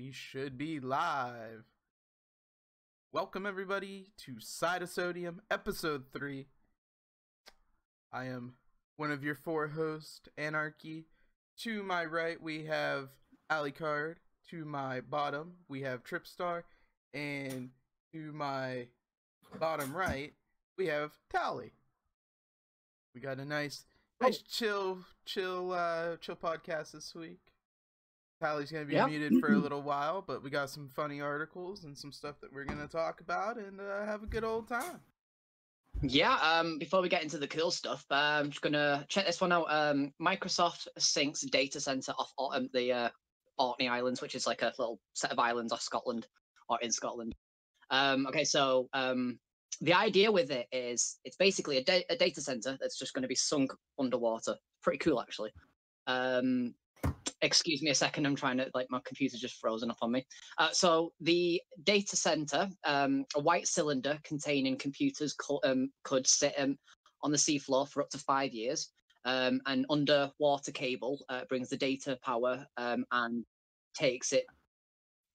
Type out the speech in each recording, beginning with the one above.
We should be live. Welcome everybody to Side of Sodium, episode 3. I am one of your 4 hosts, Anarchy. To my right, we have Alucard. To my bottom, we have Tripstar. And to my bottom right, we have Tally. We got a nice chill podcast this week. Tally's going to be muted for a little while, but we got some funny articles and some stuff that we're going to talk about and have a good old time. Yeah, before we get into the cool stuff, I'm just going to check this one out. Microsoft syncs data center off the Orkney Islands, which is like a little set of islands off Scotland, or in Scotland. Okay, so the idea with it is it's basically a data center that's just going to be sunk underwater. Pretty cool, actually. Excuse me a second, I'm trying to, my computer's just frozen up on me. So the data center, a white cylinder containing computers could sit on the seafloor for up to 5 years. An underwater cable brings the data power and takes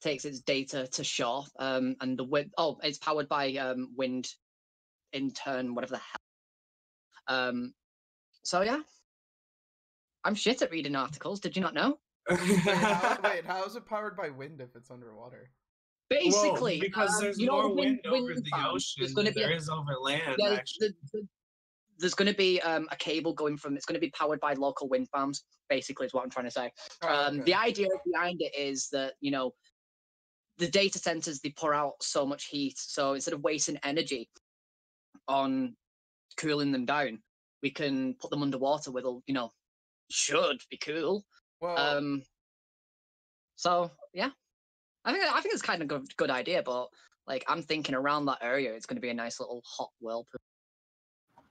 its data to shore. And the wind, it's powered by wind in turn, whatever the hell. So yeah. I'm shit at reading articles. Did you not know? Wait, how is it powered by wind if it's underwater? Basically, because there's more wind over the ocean than there is over land. Yeah, actually, there's going to be a cable going from. It's going to be powered by local wind farms. Basically, is what I'm trying to say. Okay. The idea behind it is that the data centers, they pour out so much heat. So instead of wasting energy on cooling them down, we can put them underwater with should be cool. Well, so yeah, I think it's kind of a good idea, but I'm thinking around that area, it's going to be a nice little hot whirlpool.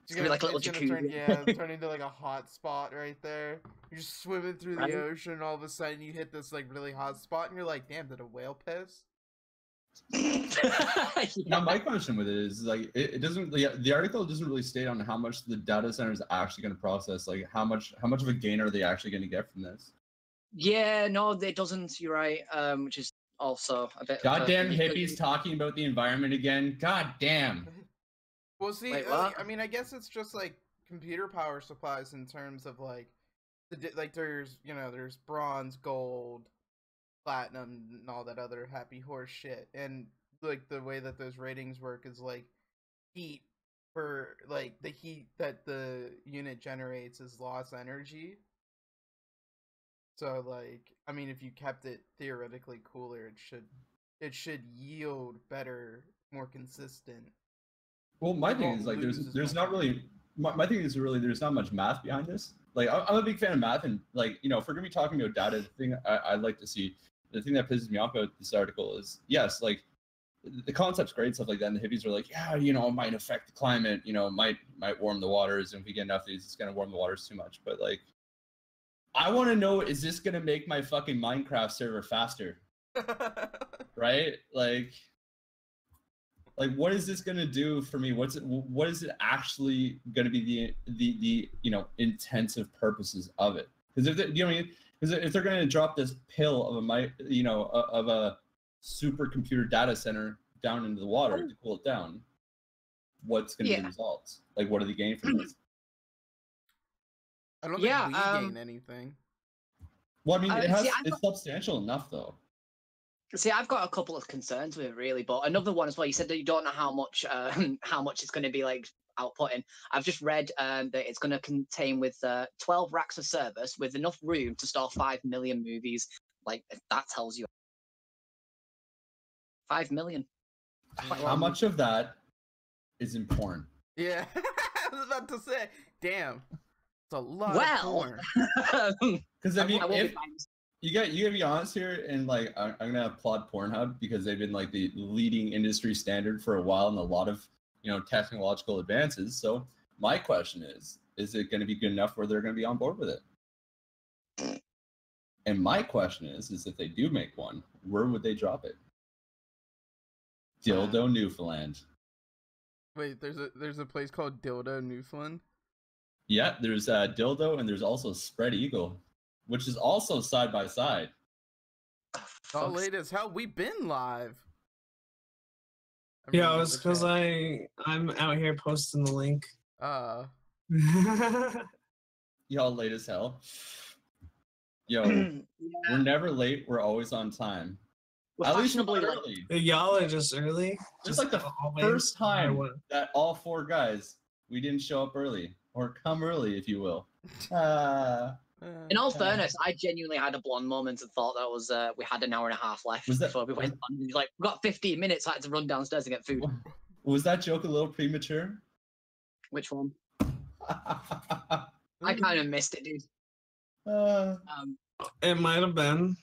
It's going to be like a little jacuzzi. Turn into like a hot spot right there. You're just swimming through the ocean, all of a sudden you hit this really hot spot, and you're like, damn, did a whale piss? Now my question with it is it doesn't, the article doesn't really state on how much the data center is actually going to process, how much of a gain are they actually going to get from this? Yeah, no, it doesn't. You're right. Which is also a bit. Goddamn hippies talking about the environment again. Goddamn. Well, see, I mean, I guess it's just computer power supplies in terms of there's bronze, gold, platinum, and all that other happy horse shit, and the way that those ratings work is heat for the heat that the unit generates is lost energy. So I mean, if you kept it theoretically cooler, it should yield better, more consistent. Well, my thing is there's not really my thing is really there's not much math behind this. I'm a big fan of math, and if we're gonna be talking about data, the thing I'd like to see. The thing that pisses me off about this article is, yes, the concept's great, stuff like that, and the hippies are it might affect the climate, might warm the waters, and if we get enough of these, it's going to warm the waters too much. But, I want to know, is this going to make my fucking Minecraft server faster? Right? What is this going to do for me? What is it actually going to be the intensive purposes of it? Because if they're going to drop this pill of a supercomputer data center down into the water to cool it down, what's going to be the results? What are they gaining from this? I don't think we gain anything. Well, I mean, it's substantial enough, though. See, I've got a couple of concerns with it, really, but another one as well. You said that you don't know how much it's going to be outputting. I've just read that it's going to contain with 12 racks of servers with enough room to store 5 million movies. That tells you 5 million. How much of that is in porn? Yeah, I was about to say, damn, it's a lot of porn. Because I mean, if you gotta be honest here, and I'm gonna applaud Pornhub because they've been the leading industry standard for a while in a lot of technological advances. So my question is it going to be good enough where they're going to be on board with it? And my question is if they do make one, where would they drop it? Dildo Newfoundland. Wait, there's a place called Dildo Newfoundland? Yeah, there's Dildo, and there's also Spread Eagle, which is also side by side. Oh, late as hell. We've been live. Yeah, it's because I'm out here posting the link. Y'all late as hell. Yo, we're never late. We're always on time. We're At least fashionably we're late. early. Y'all are just early. Just like the first time that all four guys, we didn't show up early. Or come early, if you will. In all fairness, I genuinely had a blonde moment and thought that was we had an hour and a half left before we went on. Like, we've got 15 minutes. I had to run downstairs and get food. Was that joke a little premature? Which one? I kind of missed it, dude. It might have been.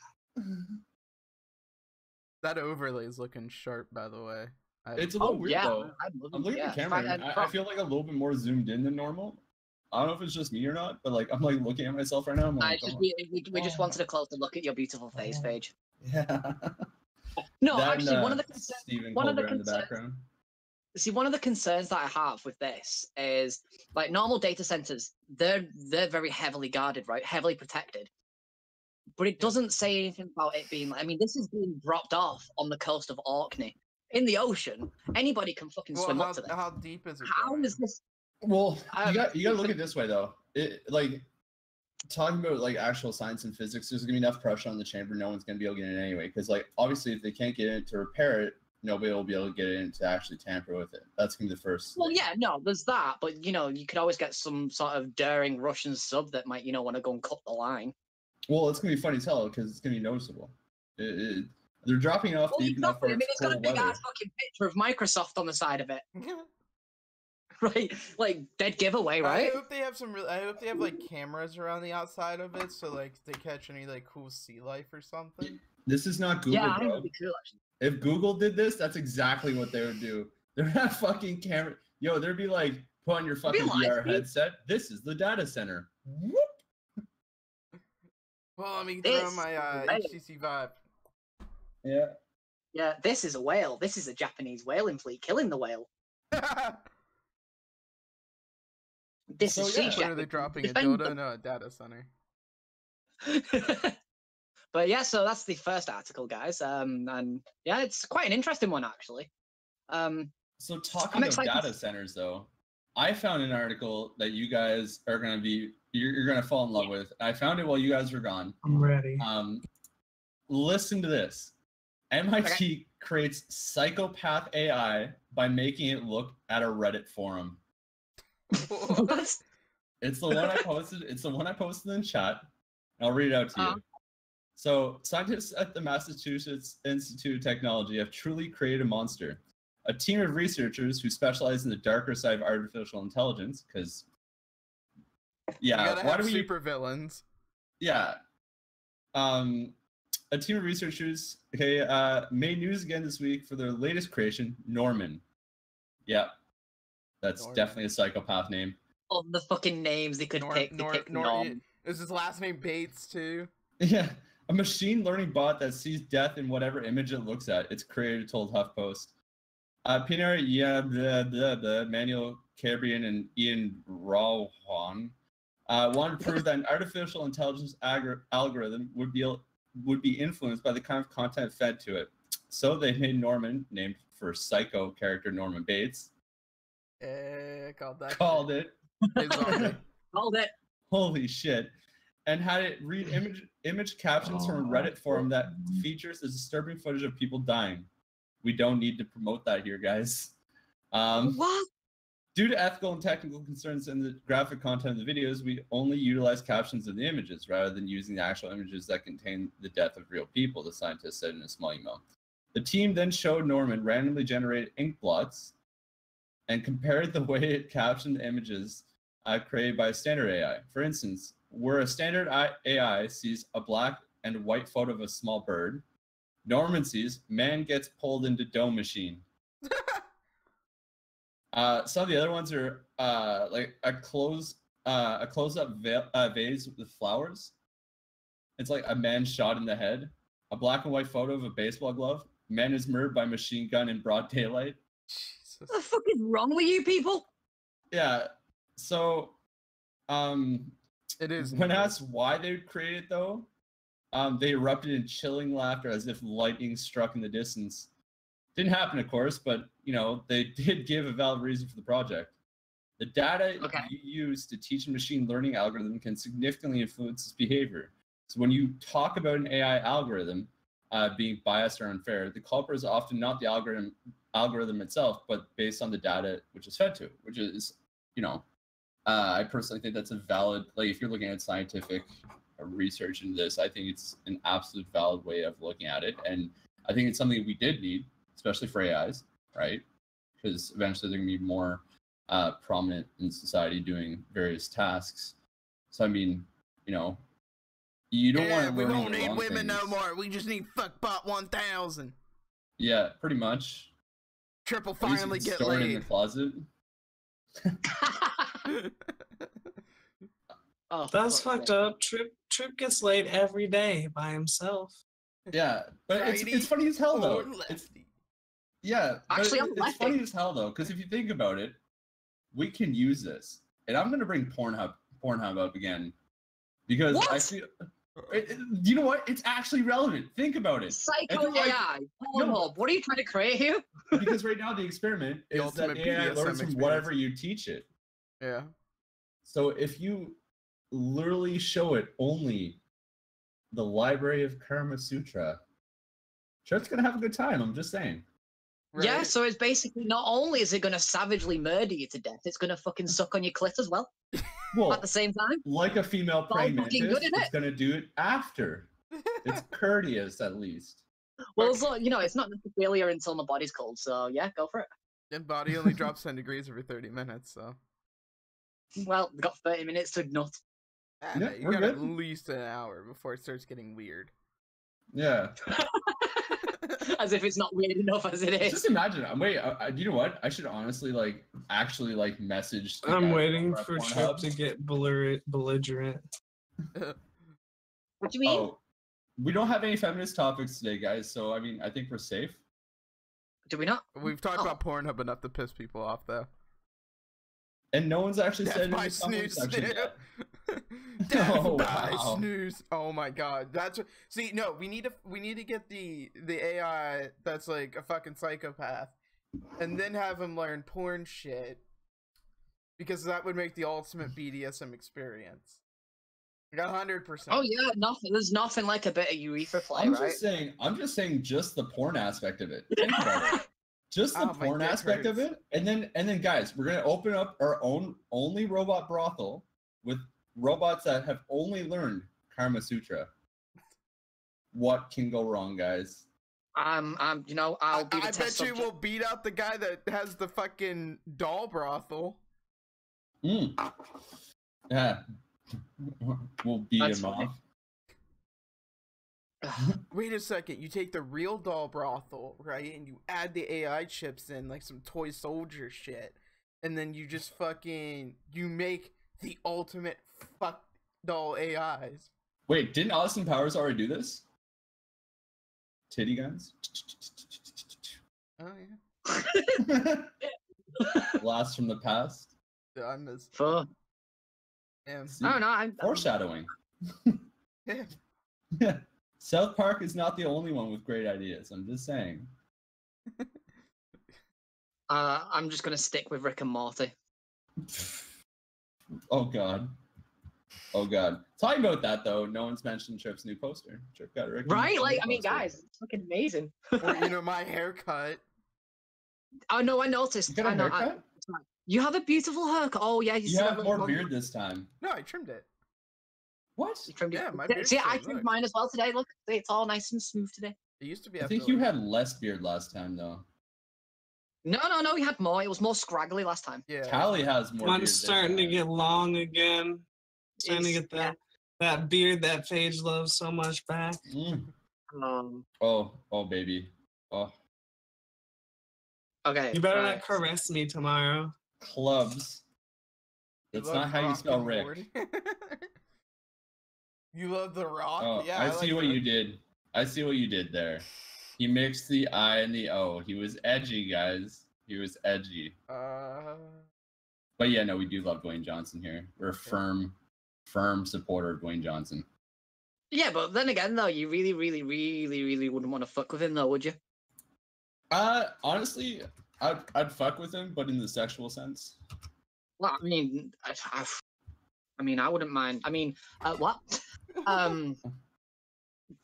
That overlay is looking sharp, by the way. It's a little weird, though. I'm looking at the camera, and I feel like a little bit more zoomed in than normal. I don't know if it's just me or not, but like I'm like looking at myself right now. I'm like, we just wanted a closer look at your beautiful face, Paige. Yeah. No, that actually, and, one of the concerns. Background. See, one of the concerns that I have with this is like normal data centers. They're very heavily guarded, right? Heavily protected. But it doesn't say anything about it being. I mean, this is being dropped off on the coast of Orkney in the ocean. Anybody can fucking swim up to this. How deep is it? How is this? Well, you got to look at it this way though. It like talking about like actual science and physics. There's gonna be enough pressure on the chamber. No one's gonna be able to get in anyway. Because like obviously, if they can't get in to repair it, nobody will be able to get in to actually tamper with it. That's gonna be the first. Well, yeah, no, there's that. But you know, you could always get some sort of daring Russian sub that might, want to go and cut the line. Well, it's gonna be funny as hell because it's gonna be noticeable. They're dropping off deep enough where it's got a big ass fucking picture of Microsoft on the side of it. Right, like dead giveaway, right? I hope they have I hope they have like cameras around the outside of it, so like they catch any like cool sea life or something. This is not Google. Yeah, I think it'd be cool actually. If Google did this, that's exactly what they would do. They're not fucking camera. Yo, they'd be like, put on your fucking VR headset. This is the data center. Whoop. Well, let me throw my HTC Vive. Yeah. Yeah, this is a whale. This is a Japanese whaling fleet killing the whale. This is sea When are they dropping a dildo? No, a data center. But yeah, so that's the first article, guys. And yeah, it's quite an interesting one actually. So talking about data centers, though, I found an article that you guys are gonna you're gonna fall in love with. I found it while you guys were gone. I'm ready. Listen to this. MIT creates psychopath AI by making it look at a Reddit forum. What? It's the one I posted. It's the one I posted in chat. I'll read it out to you. So, scientists at the Massachusetts Institute of Technology have truly created a monster. A team of researchers who specialize in the darker side of artificial intelligence, because, yeah, why do we super villains? Yeah. A team of researchers, made news again this week for their latest creation, Norman. Yeah, that's Norman. Definitely a psychopath name. All the fucking names they could pick. Norm. Is his last name Bates too? Yeah, a machine learning bot that sees death in whatever image it looks at. Its creator told HuffPost. Pinar Manuel Cabrian and Ian Rawhan wanted to prove that an artificial intelligence algorithm would be influenced by the kind of content fed to it. So they made Norman, named for psycho character Norman Bates. Called it. Called it. Holy shit. And had it read image captions from a Reddit forum that features the disturbing footage of people dying. We don't need to promote that here, guys. What? Due to ethical and technical concerns in the graphic content of the videos, we only utilize captions of the images rather than using the actual images that contain the death of real people, the scientist said in a small email. The team then showed Norman randomly generated ink blots and compared the way it captioned images created by a standard AI. For instance, where a standard AI sees a black and white photo of a small bird, Norman sees man gets pulled into dough machine. Some of the other ones are like a close-up vase with flowers. It's like a man shot in the head. A black and white photo of a baseball glove. Man is murdered by machine gun in broad daylight. Jesus. What the fuck is wrong with you people? Yeah. So, it is. When asked why they would create it, though, They erupted in chilling laughter as if lightning struck in the distance. Didn't happen, of course, but they did give a valid reason for the project. The data you use to teach a machine learning algorithm can significantly influence its behavior. So when you talk about an AI algorithm being biased or unfair, the culprit is often not the algorithm itself, but based on the data which is fed to it, which is, I personally think that's a valid, like if you're looking at scientific research into this, I think it's an absolute valid way of looking at it. And I think it's something we did need, especially for AIs, right? Because eventually they're going to be more prominent in society doing various tasks. So, I mean, you don't want to learn. We won't need women no more. We just need fuckbot 1000. Yeah, pretty much. Triple finally get stored laid in the closet. Oh, that's fucked up. Trip gets laid every day by himself. Yeah, but it's funny as hell though. Actually, it's funny as hell though, because if you think about it, we can use this, and I'm gonna bring Pornhub up again, because I feel. You know what? It's actually relevant. Think about it. Psycho AI. Pornhub. What are you trying to create here? Because right now the experiment is that AI learns from whatever you teach it. Yeah. So if you literally show it only the library of Kama Sutra, Trip's gonna have a good time. I'm just saying. Right? Yeah, so it's basically not only is it gonna savagely murder you to death, it's gonna fucking suck on your clit as well. Well, at the same time, like a female praying mantis, it's gonna do it after. It's courteous, at least. Well, so, it's not necessarily until the body's cold, so yeah, go for it. And body only drops 10 degrees every 30 minutes, so. Well, we got 30 minutes to nut. Yeah, you got at least an hour before it starts getting weird. Yeah. As if it's not weird enough as it is. Just imagine. You know what? I should honestly actually message. I'm waiting for Trip to get belligerent. What do you mean? Oh, we don't have any feminist topics today, guys. So I mean, I think we're safe. Do we not? We've talked about Pornhub enough to piss people off, though. And no one's actually said my snooze. Wow. Snooze. Oh my god. See, no, we need to get the AI that's like a fucking psychopath and then have him learn porn shit, because that would make the ultimate BDSM experience. 100%. Oh yeah, there's nothing like a bit of urethra play, right? I'm just saying just the porn aspect of it. Think about it. Just the porn aspect of it, and then guys, we're gonna open up our own only robot brothel with robots that have only learned Kama Sutra. What can go wrong, guys? I'll be the I test bet subject. you will beat out the guy that has the fucking doll brothel. Yeah, we'll beat him off. Wait a second, you take the real doll brothel, right, and you add the AI chips in, like some toy soldier shit, and then you just you make the ultimate fuck doll AIs. Wait, didn't Austin Powers already do this? Titty guns? Oh yeah. Blast from the past? I miss. Yeah. I don't know. I'm foreshadowing. Yeah. South Park is not the only one with great ideas. I'm just saying. I'm just gonna stick with Rick and Morty. Oh god. Talking about that though, no one's mentioned Trip's new poster. Trip got a Rick. Right? Like, I mean, guys, it's fucking amazing. Or my haircut. Oh no, I noticed. You got a haircut? You have a beautiful haircut. Oh yeah, you have more beard this time. No, I trimmed it. What? You trimmed it? Yeah, my beard. See, I trimmed mine as well today. Look, it's all nice and smooth today. It used to be. I think you had less beard last time though. No, we had more. It was more scraggly last time. Yeah. Callie has more. Mine's starting to get long again. Starting to get that beard that Paige loves so much back. Oh, baby. Oh. Okay. You better not caress me tomorrow. Clubs. That's not how you spell Rick. You love The Rock? Oh, yeah. I see what you did. I see what you did there. He mixed the I and the O. He was edgy, guys. He was edgy. But yeah, no, we do love Dwayne Johnson here. We're a firm supporter of Dwayne Johnson. Yeah, but then again, though, you really, really, really, really wouldn't want to fuck with him, though, would you? Honestly, I'd fuck with him, but in the sexual sense. Well, I mean, I wouldn't mind. I mean, what?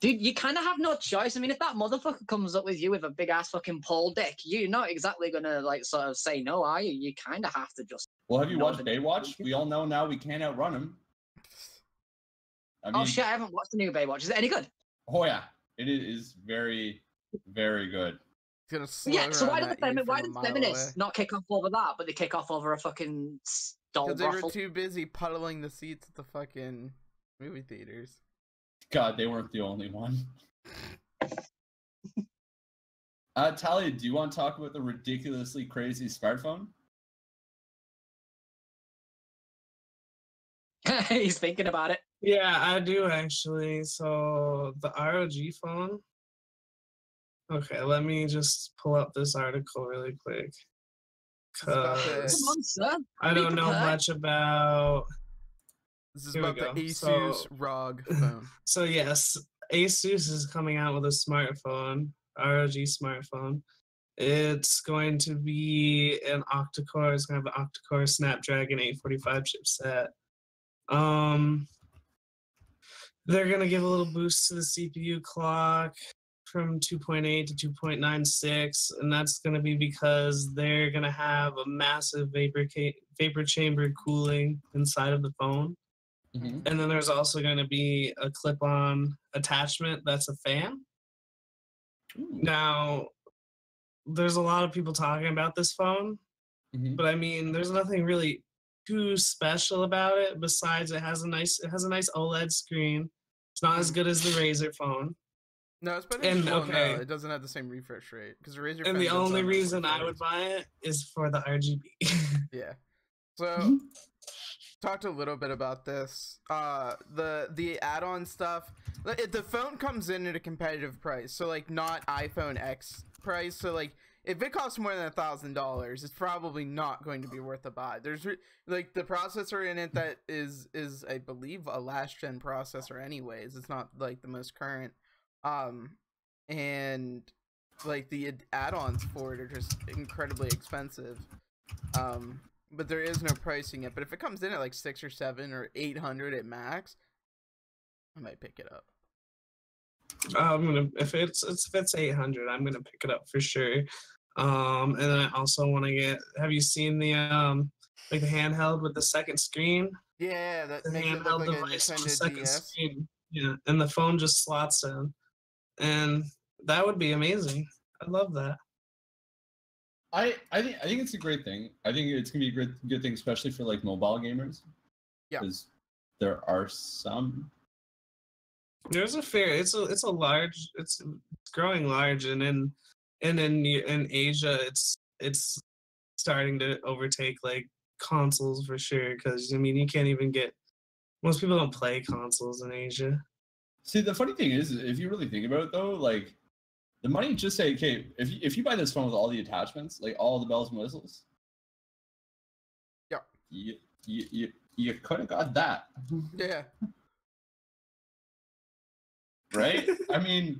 Dude, you kind of have no choice. I mean, if that motherfucker comes up with you with a big ass fucking pole dick, you're not exactly gonna like sort of say no, are you? You kind of have to just. Well, have you watched Baywatch? We all know now we can't outrun him. I mean, oh shit, I haven't watched the new Baywatch. Is it any good? Oh yeah, it is very, very good. Yeah, so why did feminists not kick off over that, but they kick off over a fucking doll Because they brothel? were too busy puddling the seats at the fucking movie theaters. God, they weren't the only one. Talia, do you want to talk about the ridiculously crazy smartphone? He's thinking about it. Yeah, I do actually. So the ROG phone. Okay, let me just pull up this article really quick. Cause Come on, sir. I Be don't know prepared. much about. This is Here we about the go. Asus ROG phone. So yes, Asus is coming out with a smartphone, ROG smartphone. It's going to be an octa-core. It's going to have an octa-core Snapdragon 845 chipset. They're going to give a little boost to the CPU clock from 2.8 to 2.96, and that's going to be because they're going to have a massive vapor chamber cooling inside of the phone. Mm-hmm. And then there's also going to be a clip-on attachment that's a fan. Ooh. Now, there's a lot of people talking about this phone, but I mean, there's nothing really too special about it besides it has a nice OLED screen. It's not as good as the Razer phone. No, it's better. And, No, okay. it doesn't have the same refresh rate because the Razer. And phone the does only have reason refresh I would rates. buy it is for the RGB. Yeah. So talked a little bit about this. The add-on stuff. The phone comes in at a competitive price, so like not iPhone X price. So like if it costs more than $1,000, it's probably not going to be worth a buy. There's like the processor in it that is I believe a last gen processor anyways. It's not like the most current. And like the add-ons for it are just incredibly expensive. But there is no pricing yet. But if it comes in at like 6 or 7 or 800 at max, I might pick it up. If it's 800, I'm gonna pick it up for sure. And then I also want to get. Have you seen the like the handheld with the second screen? Yeah, that The makes it handheld look like a device with the Nintendo second DS. screen. Yeah, and the phone just slots in, and that would be amazing. I love that. I think it's a great thing. I think it's gonna be a good thing, especially for like mobile gamers. Yeah. Because there are some. There's a fair. It's growing large, and in Asia, it's starting to overtake like consoles for sure. Because I mean, you can't even get. Most people don't play consoles in Asia. See, the funny thing is, if you really think about it, though, like the money, just say, okay, if you buy this phone with all the attachments, like all the bells and whistles, yeah, you could have got that. Yeah. Right? I mean,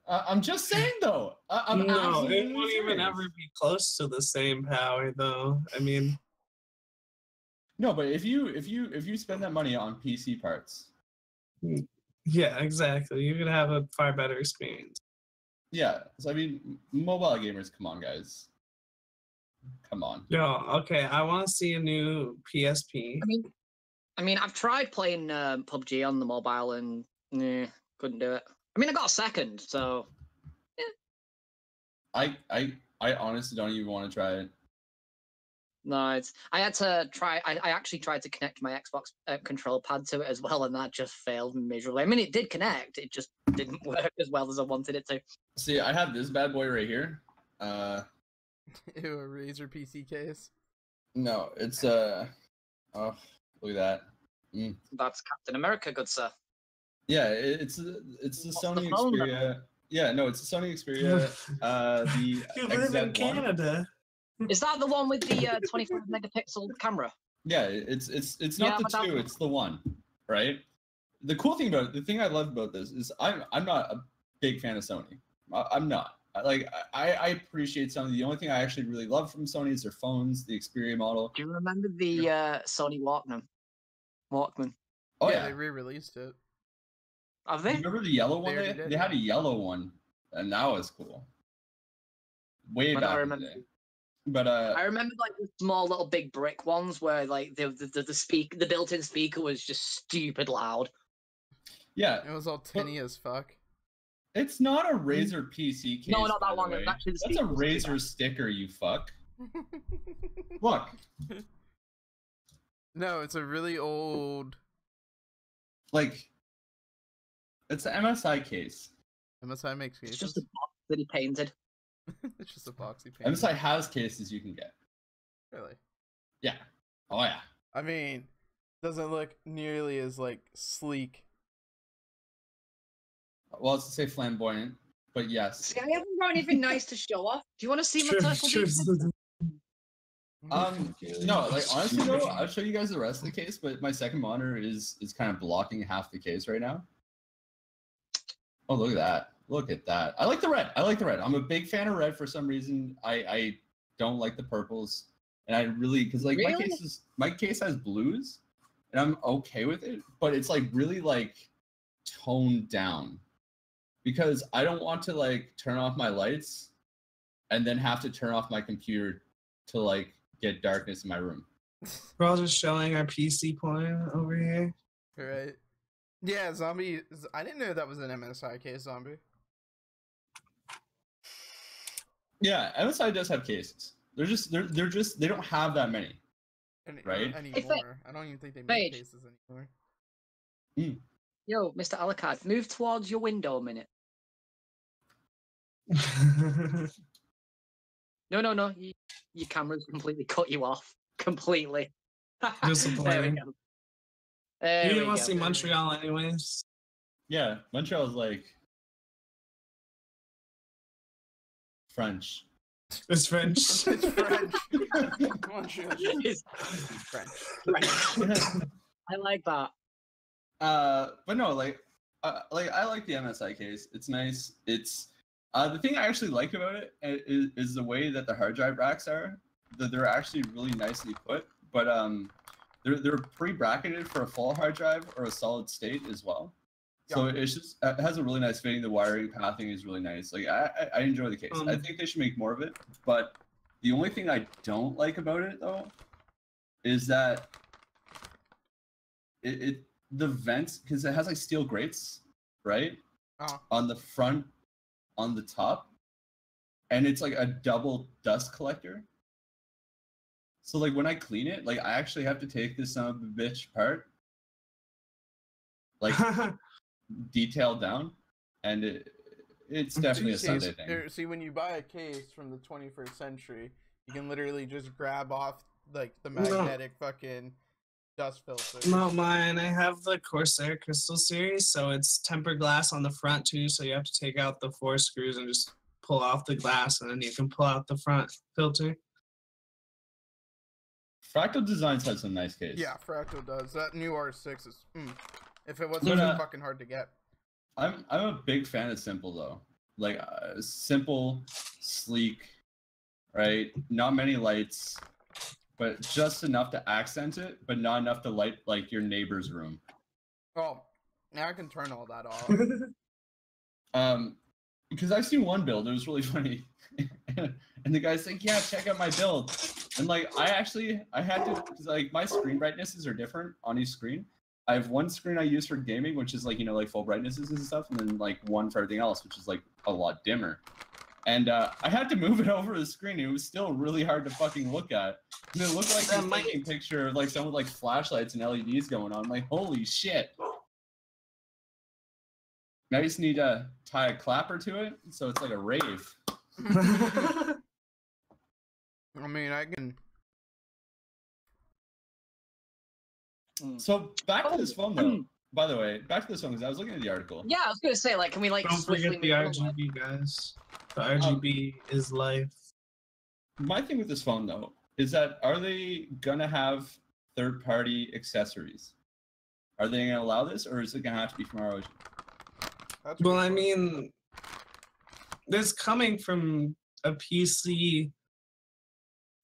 I'm just saying though. I'm No, absolutely it won't even serious. ever be close to the same power, though. I mean, no, but if you spend that money on PC parts, yeah, exactly. You're gonna have a far better experience. yeah. So I mean, mobile gamers, come on, guys, come on. Yo, okay, I want to see a new PSP. I mean, I've tried playing PUBG on the mobile and couldn't do it. I mean, I got a second, so. I honestly don't even want to try it. No, I had to try. I actually tried to connect my Xbox control pad to it as well, and that just failed miserably. I mean, it did connect, it just didn't work as well as I wanted it to. See, I have this bad boy right here. Ew, a Razer PC case. No, it's oh, look at that. That's Captain America, good sir. Yeah, it's the Sony phone Xperia. Yeah, no, it's the Sony Xperia. The You live in XZ1. Canada. Is that the one with the 25 megapixel camera? Yeah, it's Yeah, not but the that- 2, it's the 1, right? the cool thing about it, the thing I love about this is I'm not a big fan of Sony. I'm not. I appreciate Sony. The only thing I actually really love from Sony is their phones, the Xperia model. Do you remember the Sony Walkman? Oh yeah, yeah. they re-released it. Have they? Remember the yellow one? already did, They had a yellow one, and that was cool. Way I back in remember. the day. But I remember like the small little big brick ones where like the built-in speaker was just stupid loud. yeah, It was all tinny as fuck. it's not a Razer PC case. No, not by that the one. way. Actually, the That's a speaker was too Razer bad. sticker, you fuck. Look, No, it's a really old like, it's an MSI case. MSI makes It's cases. just a box that he painted. It's just a boxy paint. MSI has cases you can get. Really? Yeah. Oh yeah. I mean, doesn't look nearly as like sleek. Well, it's to say flamboyant, but yes. See, I haven't got anything nice to show off. Do you want to see my Turtle Beach? No, like honestly though, I'll show you guys the rest of the case, but my second monitor is kind of blocking half the case right now. Oh, look at that. Look at that. I like the red. I'm a big fan of red for some reason. I don't like the purples. And I really, because like Really? my case has blues, and I'm okay with it, but it's like really like toned down. Because I don't want to like turn off my lights and then have to turn off my computer to like get darkness in my room. We're all just showing our PC porn over here. Right. Yeah, Zombie. I didn't know that was an MSI case, Zombie. Yeah, MSI does have cases. They're just they don't have that many. Right? Anymore. I don't even think they make Paige. cases anymore. Yo, Mr. Alucard, move towards your window a minute. No. Your camera's completely cut you off. Completely. There we Disappointing. go. You There we didn't want go. to see Montreal anyways. Yeah, Montreal's like French. It's French. It's French. Montreal's It's French. I like that. But no, like I like the MSI case. It's nice. It's the thing I actually like about it is the way that the hard drive racks are. That they're actually really nicely put, but they're pre-bracketed for a full hard drive or a solid state as well. So it's just it has a really nice fitting. The wiring pathing is really nice. Like I enjoy the case. I think they should make more of it. But the only thing I don't like about it though is that the vents, because it has like steel grates, right? On the front, on the top, and it's like a double dust collector. So like when I clean it, like I actually have to take this son of a bitch apart, like detailed down, and it's definitely a Sunday thing. See, when you buy a case from the 21st century, you can literally just grab off like the magnetic fucking dust filter. Not mine. I have the Corsair Crystal series, so it's tempered glass on the front too. So you have to take out the 4 screws and just pull off the glass, and then you can pull out the front filter. Fractal Designs has some nice case. Yeah, Fractal does. That new R6 is. If it wasn't so fucking hard to get. I'm a big fan of simple though. Like simple, sleek, right? Not many lights, but just enough to accent it, but not enough to light like your neighbor's room. Oh, now I can turn all that off. Because I've seen one build, it was really funny. And the guy's like, yeah, check out my build. And like I had to, because like my screen brightnesses are different on each screen. I have one screen I use for gaming, which is like, like full brightnesses and stuff, and then like one for everything else, which is like a lot dimmer. And I had to move it over the screen. It was still really hard to fucking look at. And it looked like a taking picture of like someone with like flashlights and LEDs going on. I'm like, holy shit. Now you just need to tie a clapper to it, so it's like a rave. I mean, I can. So back to this phone though. By the way, back to this phone because I was looking at the article. Yeah, I was gonna say, like, can we like Don't swiftly forget the RGB, guys. The RGB is life. My thing with this phone though is that are they gonna have third-party accessories? Are they going to allow this, or is it going to have to be from ROG? Well, I mean, this coming from a PC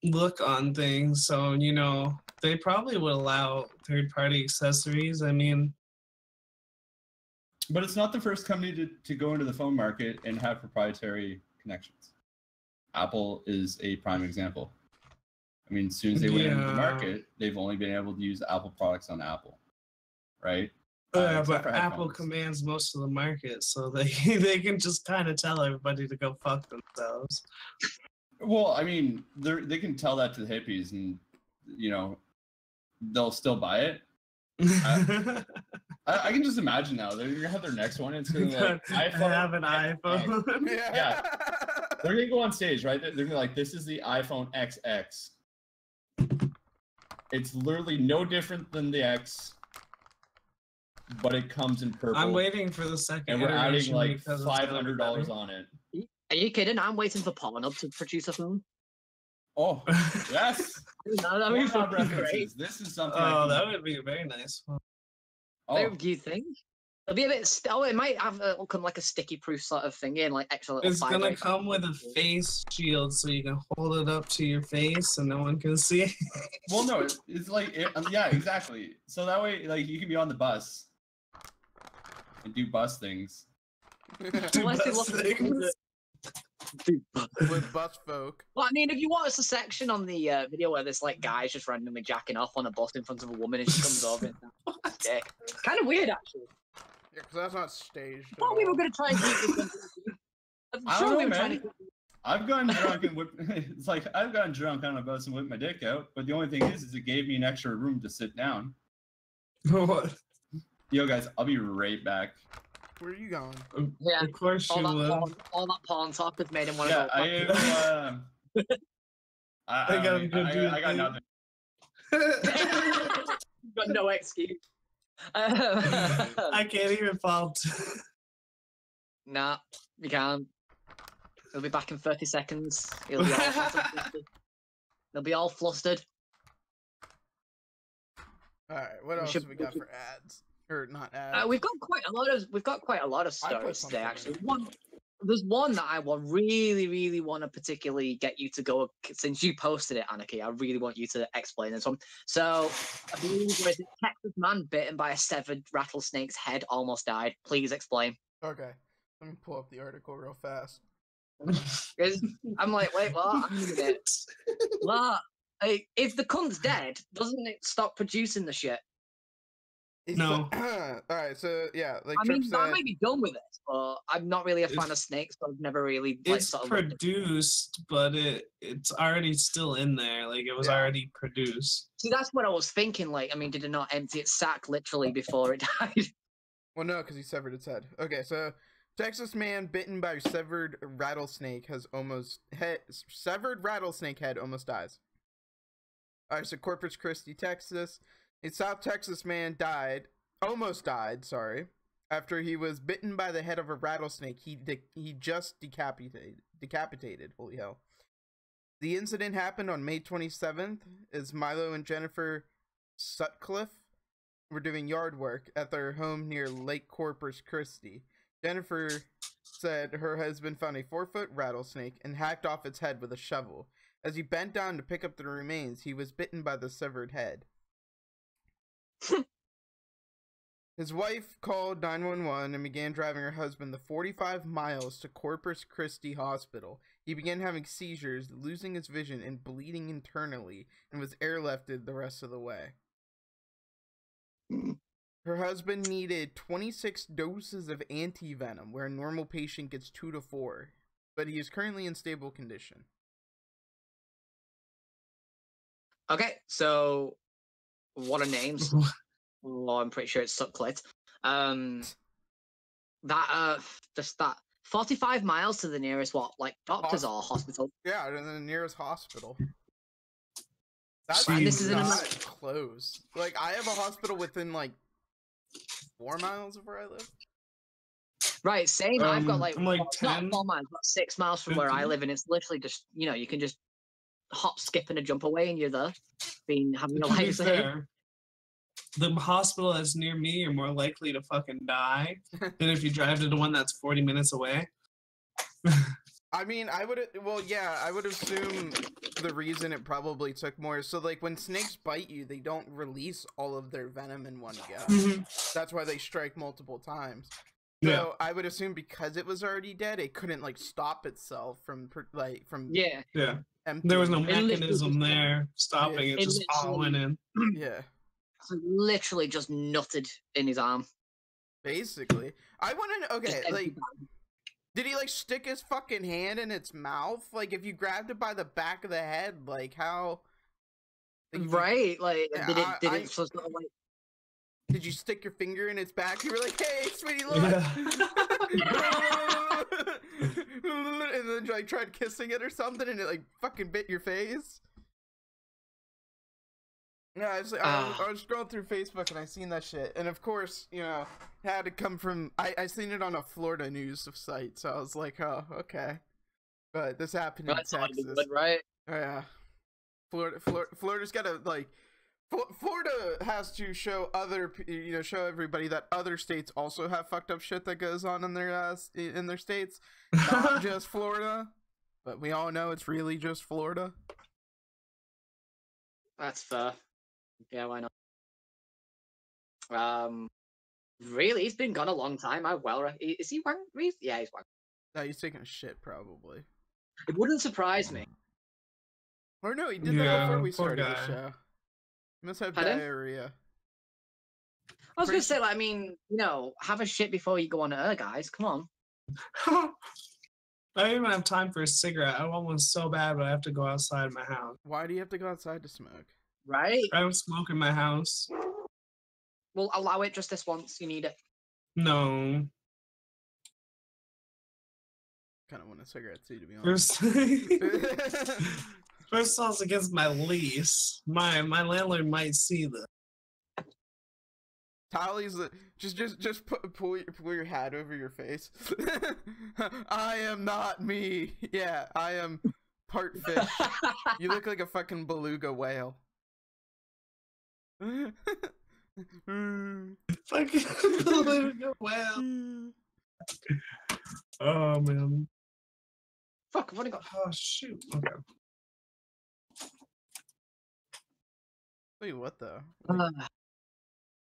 look on things, so, you know, they probably would allow third-party accessories. I mean... But it's not the first company to go into the phone market and have proprietary connections. Apple is a prime example. I mean, as soon as they went into the market, they've only been able to use Apple products on Apple, right? But Apple commands most of the market, so they can just kind of tell everybody to go fuck themselves. Well, I mean, they can tell that to the hippies, and you know, they'll still buy it. I can just imagine now. They're gonna have their next one. It's gonna be like iPhone. I have an iPhone. Yeah. They're gonna go on stage, right? They're gonna be like, "This is the iPhone XX. It's literally no different than the X, but it comes in purple." I'm waiting for the second. And we're adding like $500 on it. Are you kidding? I'm waiting for Pornhub to produce a phone. Oh, yes. That would be fucking great. This is something. Oh, that would be a very nice one. Oh. Do you think? It'll be a bit. It might have come like a sticky proof sort of thing in, like extra little. It's gonna come with a face shield, so you can hold it up to your face and no one can see it. Well, no, it's like yeah, exactly. So that way, like, you can be on the bus and do bus things. With bus folk. Well, I mean, if you watch the section on the video where this like guy's just randomly jacking off on a bus in front of a woman and she comes over, it's kind of weird actually. Yeah, because that's not staged. I thought we were gonna try and keep this. I don't know, man. I've gotten drunk and it's like I've gotten drunk on a bus and whipped my dick out, but the only thing is it gave me an extra room to sit down. What? Yo, guys, I'll be right back. Where are you going? Yeah, of course you will. All that porn talk has made him want to go. I got nothing. You've got no excuse. I can't even fault. Nah, you can't. He'll be back in 30 seconds. He'll be all flustered. They'll be all flustered. All right, what else have we got for ads? Or not ads? We've got quite a lot of stories today. Actually, there's one that I really want to particularly get you to go, since you posted it, Anarchy. I really want you to explain this one. So, I believe there's a Texas man bitten by a severed rattlesnake's head almost died. Please explain. Okay, let me pull up the article real fast. I'm like, wait, what? I'm gonna get what? If the cunt's dead, doesn't it stop producing the shit? No. Alright, so yeah, like I mean, I might be done with it, but I'm not really a fan of snakes, so I've never really it's sort of produced, but it's already still in there. Like it was already produced. See, that's what I was thinking. Like, I mean, did it not empty its sack literally before it died? Well, no, because he severed its head. Okay, so Texas man bitten by severed rattlesnake head almost dies. Alright, so Corpus Christi, Texas. A South Texas man almost died, after he was bitten by the head of a rattlesnake he just decapitated. Holy hell. The incident happened on May 27th as Milo and Jennifer Sutcliffe were doing yard work at their home near Lake Corpus Christi. Jennifer said her husband found a 4-foot rattlesnake and hacked off its head with a shovel. As he bent down to pick up the remains, he was bitten by the severed head. His wife called 911 and began driving her husband the 45 miles to Corpus Christi Hospital. He began having seizures, losing his vision, and bleeding internally, and was airlifted the rest of the way. Her husband needed 26 doses of anti-venom, where a normal patient gets 2 to 4, but he is currently in stable condition. Okay, so what are names? Well, I'm pretty sure it's Sutcliffe. Just that 45 miles to the nearest doctors or hospital? Yeah, to the nearest hospital. That's not close. Like, I have a hospital within 4 miles of where I live. Right, same. I've got I'm 10, not 4 miles, but 6 miles from 15. where I live, and it's literally just, you can just hop, skip, and a jump away, and you're there, having a life there. the hospital that's near me, you're more likely to fucking die than if you drive to the one that's 40 minutes away. I mean, I would assume the reason it probably took more. So, like, when snakes bite you, they don't release all of their venom in one go. Mhm. That's why they strike multiple times. So, Yeah. I would assume because it was already dead, it couldn't, like, stop itself from Yeah. emptying. There was no It literally mechanism just- there stopping Yeah. it, It just all went in. Yeah, So literally just nutted in his arm. basically. I want to know, Just okay, empty like, bag. did he, like, stick his fucking hand in its mouth? Like, if you grabbed it by the back of the head, like, how... like, if you- Right? Like, Yeah, did I- it sort of like... Did you stick your finger in its back? You were like, hey, sweetie, look! And then, like, tried kissing it or something, and it, like, fucking bit your face? Yeah, I was scrolling through Facebook, and I seen that shit. And, of course, you know, it had to come from... I seen it on a Florida news site, so I was like, oh, okay. But this happened in That's Texas. good, right? Oh, yeah. Florida's got to, like... Florida has to show show everybody that other states also have fucked up shit that goes on in their states, not just Florida. But we all know it's really just Florida. That's fair. Yeah, why not? Really, he's been gone a long time. Is he wank? Yeah, he's wank. No, he's taking a shit probably. It wouldn't surprise me. Or no, he did that Yeah, before we poor started the guy. show. He must have Pardon? diarrhea. I was gonna say, like, I mean, you know, have a shit before you go on air, guys. Come on. I don't even have time for a cigarette. I want one so bad, but I have to go outside my house. Why do you have to go outside to smoke? Right? I don't smoke in my house. We'll allow it just this once. You need it. No. Kind of want a cigarette too, to be honest. First, first off, against my lease. My landlord might see this. Tally's just pull your hat over your face. I am not me. Yeah, I am part fish. You look like a fucking beluga whale. Fucking well. Oh man. Fuck, I've only got. Oh shoot. Okay. Wait, what though? Like,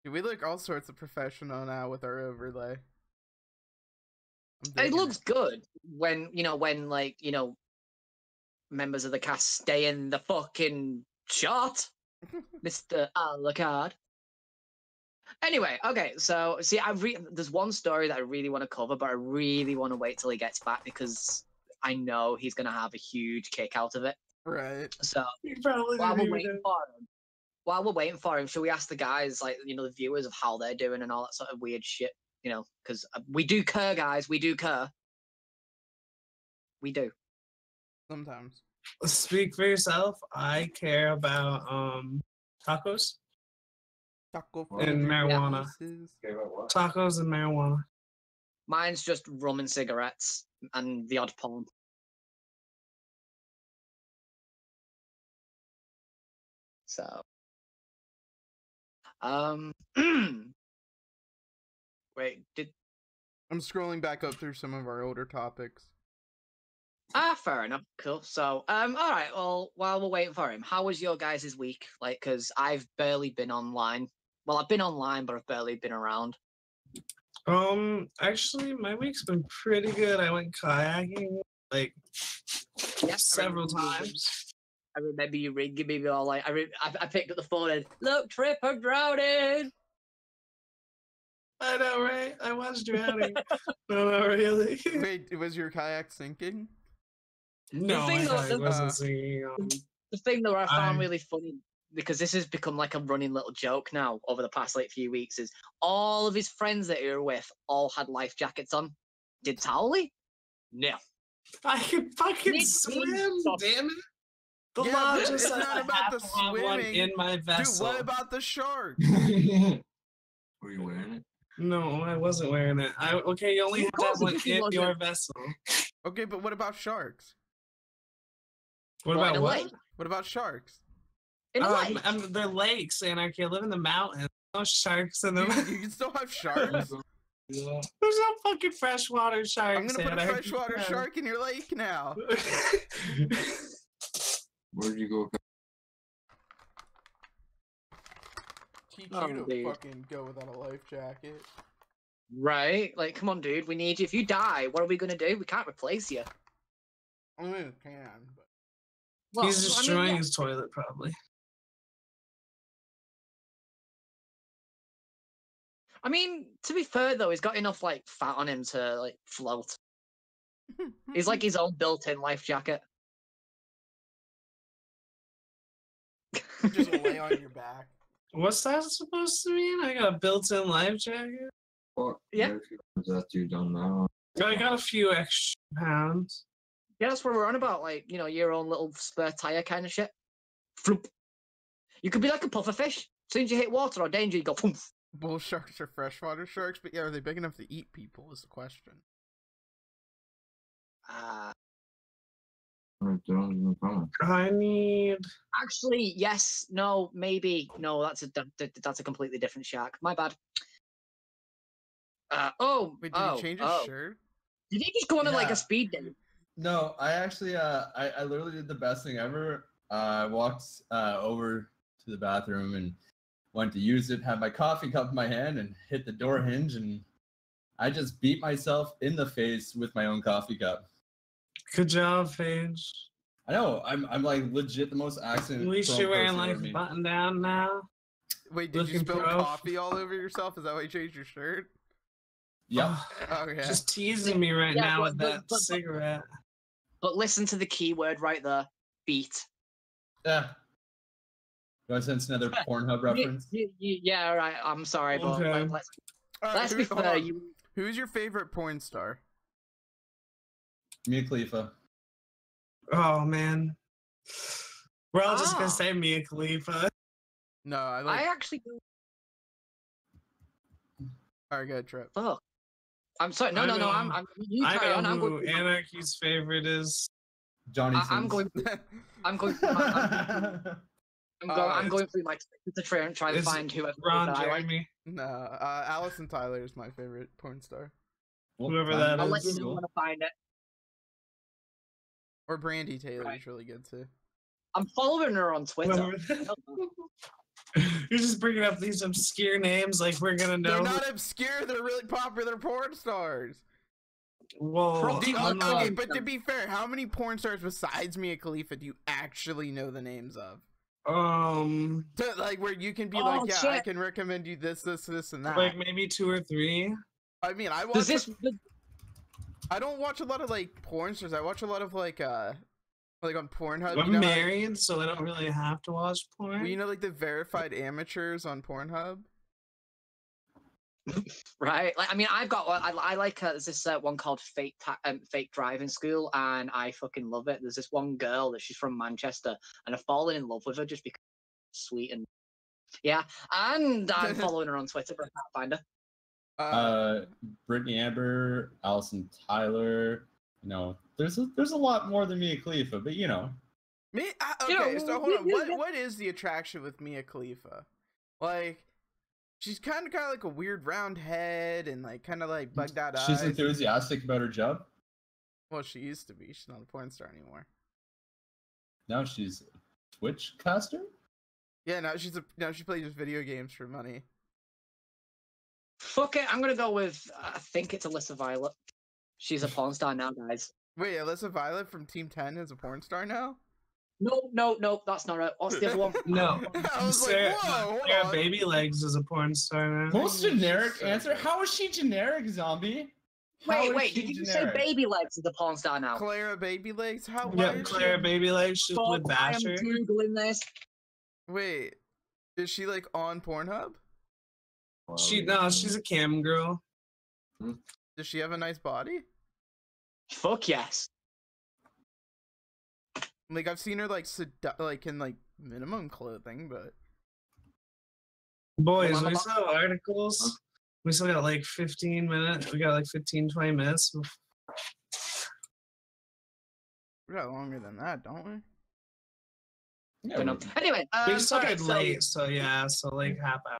dude, we look all sorts of professional now with our overlay. I'm It digging looks good when members of the cast stay in the fucking shot, Mr. Alucard. Anyway, okay, so see, there's one story that I really want to cover, but I really want to wait till he gets back because I know he's gonna have a huge kick out of it. Right. So You probably while didn't we're even waiting for him, should we ask the guys, like, you know, the viewers, of how they're doing and all that sort of weird shit, you know? Because we do care, guys. We do care. We do. Sometimes. Speak for yourself. I care about tacos Taco and marijuana. places. Tacos and marijuana. Mine's just rum and cigarettes and the odd porn. So, wait, I'm scrolling back up through some of our older topics. fair enough, cool. So, all right, well, while we're waiting for him, how was your guys' week? Like, because I've barely been online. Well, I've been online, but I've barely been around. Actually, my week's been pretty good. I went kayaking like several times. I remember you ringing me all like, I picked up the phone and, look, Trip, I'm drowning. I know, right? I was drowning. No, not really. Wait, was your kayak sinking? No, thing though, I wasn't singing. The thing that I found I- really funny, because this has become like a running little joke now over the past like few weeks, is all of his friends that he were with all had life jackets on. Did Towley? No. I can fucking Need swim, stuff. damn it. The Yeah, law but just it's says not I about have the to have one swimming. in my Dude, vessel. what about the shark? Were you wearing it? No, I wasn't wearing it. Okay, you only Of have to have course one you in wasn't. your vessel. Okay, but what about sharks? What What, in about a what? lake? What about sharks? In a lake? They're lakes, Anarchy. I live in the mountains. no sharks in them. You can still have sharks. Yeah. There's no fucking freshwater sharks. I'm gonna put a Anarchy. freshwater shark in your lake now. Where did you go? Teach Oh, you to dude. fucking go without a life jacket. Right? Like, come on, dude. We need you. If you die, what are we gonna do? We can't replace you. I mean, it can, but Well, He's I mean, destroying yeah. his toilet, probably. I mean, to be fair though, he's got enough like fat on him to like float. He's like his own built-in life jacket. just lay on your back. What's that supposed to mean? I got a built-in life jacket. What? Yeah. Is that you done now? I got a few extra pounds. Yeah, that's what we're on about. Like, you know, your own little spare tire kind of shit. Floop. You could be like a puffer fish. As soon as you hit water or danger, you go poof. Bull sharks are freshwater sharks, but yeah, are they big enough to eat people? Is the question. I need. Actually, yes, no, maybe, no. That's a completely different shark. My bad. Wait, did he change his shirt? Did he just go on like Yeah. a speed date? No, I actually, I literally did the best thing ever. I walked over to the bathroom and went to use it, had my coffee cup in my hand, and hit the door hinge, and I just beat myself in the face with my own coffee cup. Good job, Paige. I know, I'm like legit the most accident. At least you're wearing like a button down now. Wait, did you Looking spill pro. coffee all over yourself? Is that why you changed your shirt? Yeah. Oh yeah. Just teasing me right Yeah, now but- with that but- cigarette. But listen to the keyword right there. Beat. Yeah. Do I sense another Pornhub reference? Yeah, all right. I'm sorry, but Okay. like, let's All right, let's be hold fair. on. You Who's your favorite porn star? Mia Khalifa. Oh man. We're all just Ah. gonna say Mia Khalifa. No, I like. I actually do. All right, good trip. Fuck. I'm sorry. No, I no, no. know- I'm you I carry know on. I'm who going. Anarchy's favorite is. Johnny I'm Sins. going. I'm going. I'm going through my Twitter to try and It's find whoever Ron that I like. Jeremy. No, Allison Tyler is my favorite porn star, Well, Whoever that I'll is. let you know when I find it. or Brandy Taylor Right. is really good too. I'm following her on Twitter. Whoever- You're just bringing up these obscure names like we're gonna know. They're not obscure. They're really popular porn stars. Well, Pro- I'm okay, not. Okay, but to be fair, how many porn stars besides Mia Khalifa do you actually know the names of? To, like where you can be Oh, like, yeah, I shit. can recommend you this, and that. Like maybe 2 or 3. I mean, I watch. Does this? I don't watch a lot of like porn stars. I watch a lot of like on Pornhub. I'm you know, married, so I don't really have to watch porn. well, you know, like the verified amateurs on Pornhub. Right. Like, I mean, I've got one. I like there's this one called Fake Driving School, and I fucking love it. There's this one girl that she's from Manchester, and I've fallen in love with her just because she's sweet and yeah. And I'm following her on Twitter, but I can't find her. Brittany Amber, Allison Tyler. You know, there's a lot more than Mia Khalifa, but you know. Okay, You know, so hold on. What is the attraction with Mia Khalifa? Like, she's kind of got like a weird round head and like kind of like bugged out She's eyes. enthusiastic about her job. Well, she used to be. She's not a porn star anymore. Now she's a Twitch caster. Yeah, now she plays video games for money. Fuck it. I'm gonna go with. I think it's Alyssa Violet. She's a porn star now, guys. Wait, Alyssa Violet from Team 10 is a porn star now? No, that's not it. What's the other one? No. I was Sarah, like, whoa, hold Sarah on. Baby Legs is a porn star now. Most generic answer. How is she generic, zombie? How is Wait. she Did you generic? say Baby Legs is a porn star now? Clara Baby Legs? How? Why Yeah, is Claire Baby Legs. She's Fuck, with I am Basher. googling this. Wait, is she like on Pornhub? She's a cam girl. Does she have a nice body? Fuck yes. Like I've seen her like in like minimum clothing, but Boys, Well, we I'm still have articles. We still got like 15 minutes. We got like 15, 20 minutes. we got longer than that, don't we? Yeah, Don't know. Anyway, We started so- late, so yeah, so like half hour.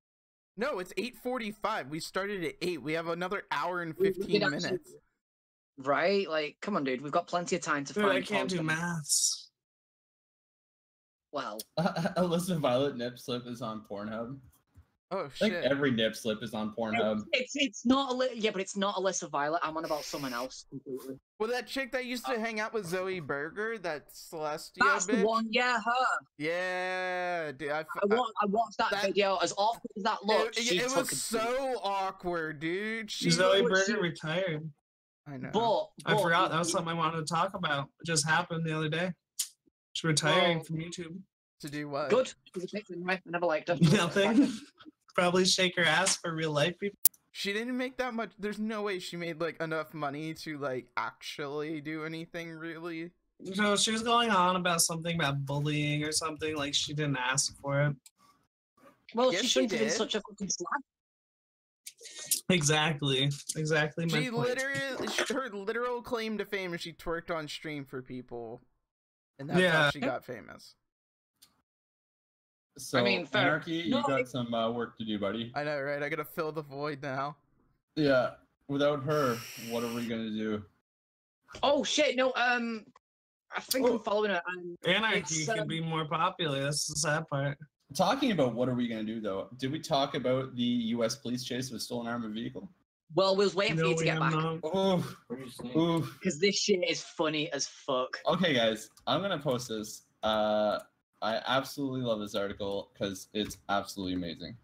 No, it's 8:45. We started at 8. We have another hour and We 15 did actually- minutes. Right? Like, come on, dude. We've got plenty of time to Dude, find. I can't do content. maths. Well, Alyssa Violet nip slip is on Pornhub. Oh I think shit. every nip slip is on Pornhub. it's not yeah, but it's not Alyssa Violet. I'm on about someone else completely. Well, that chick that used to hang out with Zoe Berger, that Celestia That's bitch. the one. Yeah, her. Yeah, dude. I watched that video. As awkward as that looked, she it took was so awkward, dude. She Zoe what she- Berger retired. I know. But I forgot that was something I wanted to talk about. It just happened the other day. She's retiring Well, from YouTube. To do what? good. She's a picture anyway. I never liked her. Nothing. Probably shake her ass for real life people. She didn't make that much. There's no way she made like enough money to like actually do anything really. So she was going on about something about bullying or something, like she didn't ask for it. Well, Yes, she she shouldn't have been did. such a fucking slag. Exactly my She point. literally, her literal claim to fame is she twerked on stream for people, and that's how Yeah. she got famous. So, I mean, fair. Anarchy, you No, got some work to do, buddy. I know, right? I gotta fill the void now. Yeah. Without her, what are we gonna do? Oh shit! No, I think Oh. I'm following it. Anarchy It's, could be more popular. That's the sad part. Talking about what are we gonna do though? Did we talk about the U.S. police chase of a stolen armored vehicle? Well, we was waiting for No, you to we get have back not. Oof, What are you saying? oof. because this shit is funny as fuck. Okay, guys, I'm gonna post this. I absolutely love this article because it's absolutely amazing.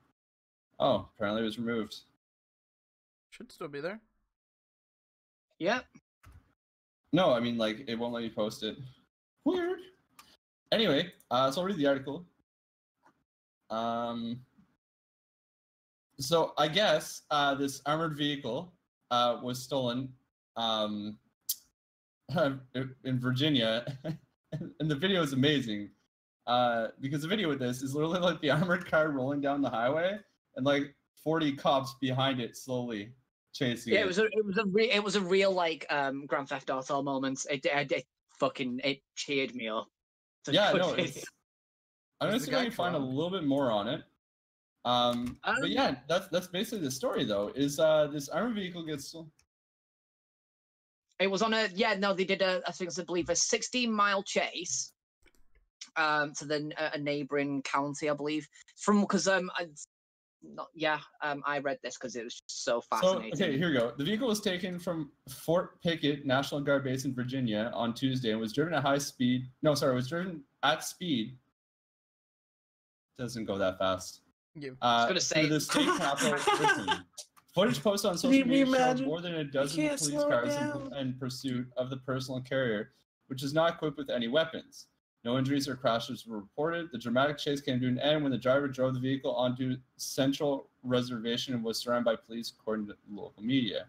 Oh, apparently it was removed. Should still be there. Yeah. No, I mean like it won't let me post it. Weird. Anyway, so I'll read the article. So I guess this armored vehicle was stolen in Virginia, and the video is amazing because the video with this is literally like the armored car rolling down the highway and like 40 cops behind it slowly chasing Yeah, it. it was a real like Grand Theft Auto moment. It cheered me up. It's a Yeah, good no, video. it's. I'm gonna Is the see if I guy can find a drunk? little bit more on it. But yeah, that's basically the story though. Is this armored vehicle gets stolen? It was on a they did I believe a 16-mile chase to a neighboring county, I believe. I read this because it was just so So fascinating. okay, here we go. The vehicle was taken from Fort Pickett National Guard Base in Virginia on Tuesday and was driven at high speed. No, sorry, it was driven at speed. Doesn't go that fast. Yeah. gonna say- To the state capital, Richmond. Footage posted on social Can you media showed imagine? more than a You dozen can't police slow cars down. in pursuit of the personal carrier, which is not equipped with any weapons. No injuries or crashes were reported. The dramatic chase came to an end when the driver drove the vehicle onto Central Reservation and was surrounded by police, according to local media.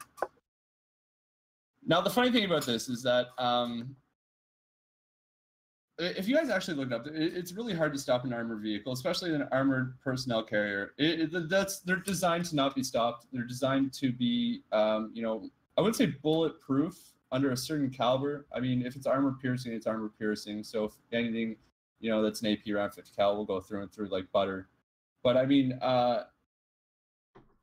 Now, the funny thing about this is that if you guys actually look it up, it's really hard to stop an armored vehicle, especially an armored personnel carrier. They're designed to not be stopped. They're designed to be, I wouldn't say bulletproof under a certain caliber. I mean, if it's armor piercing, it's armor piercing. So if anything, that's an AP around 50 cal will go through and through like butter. But I mean,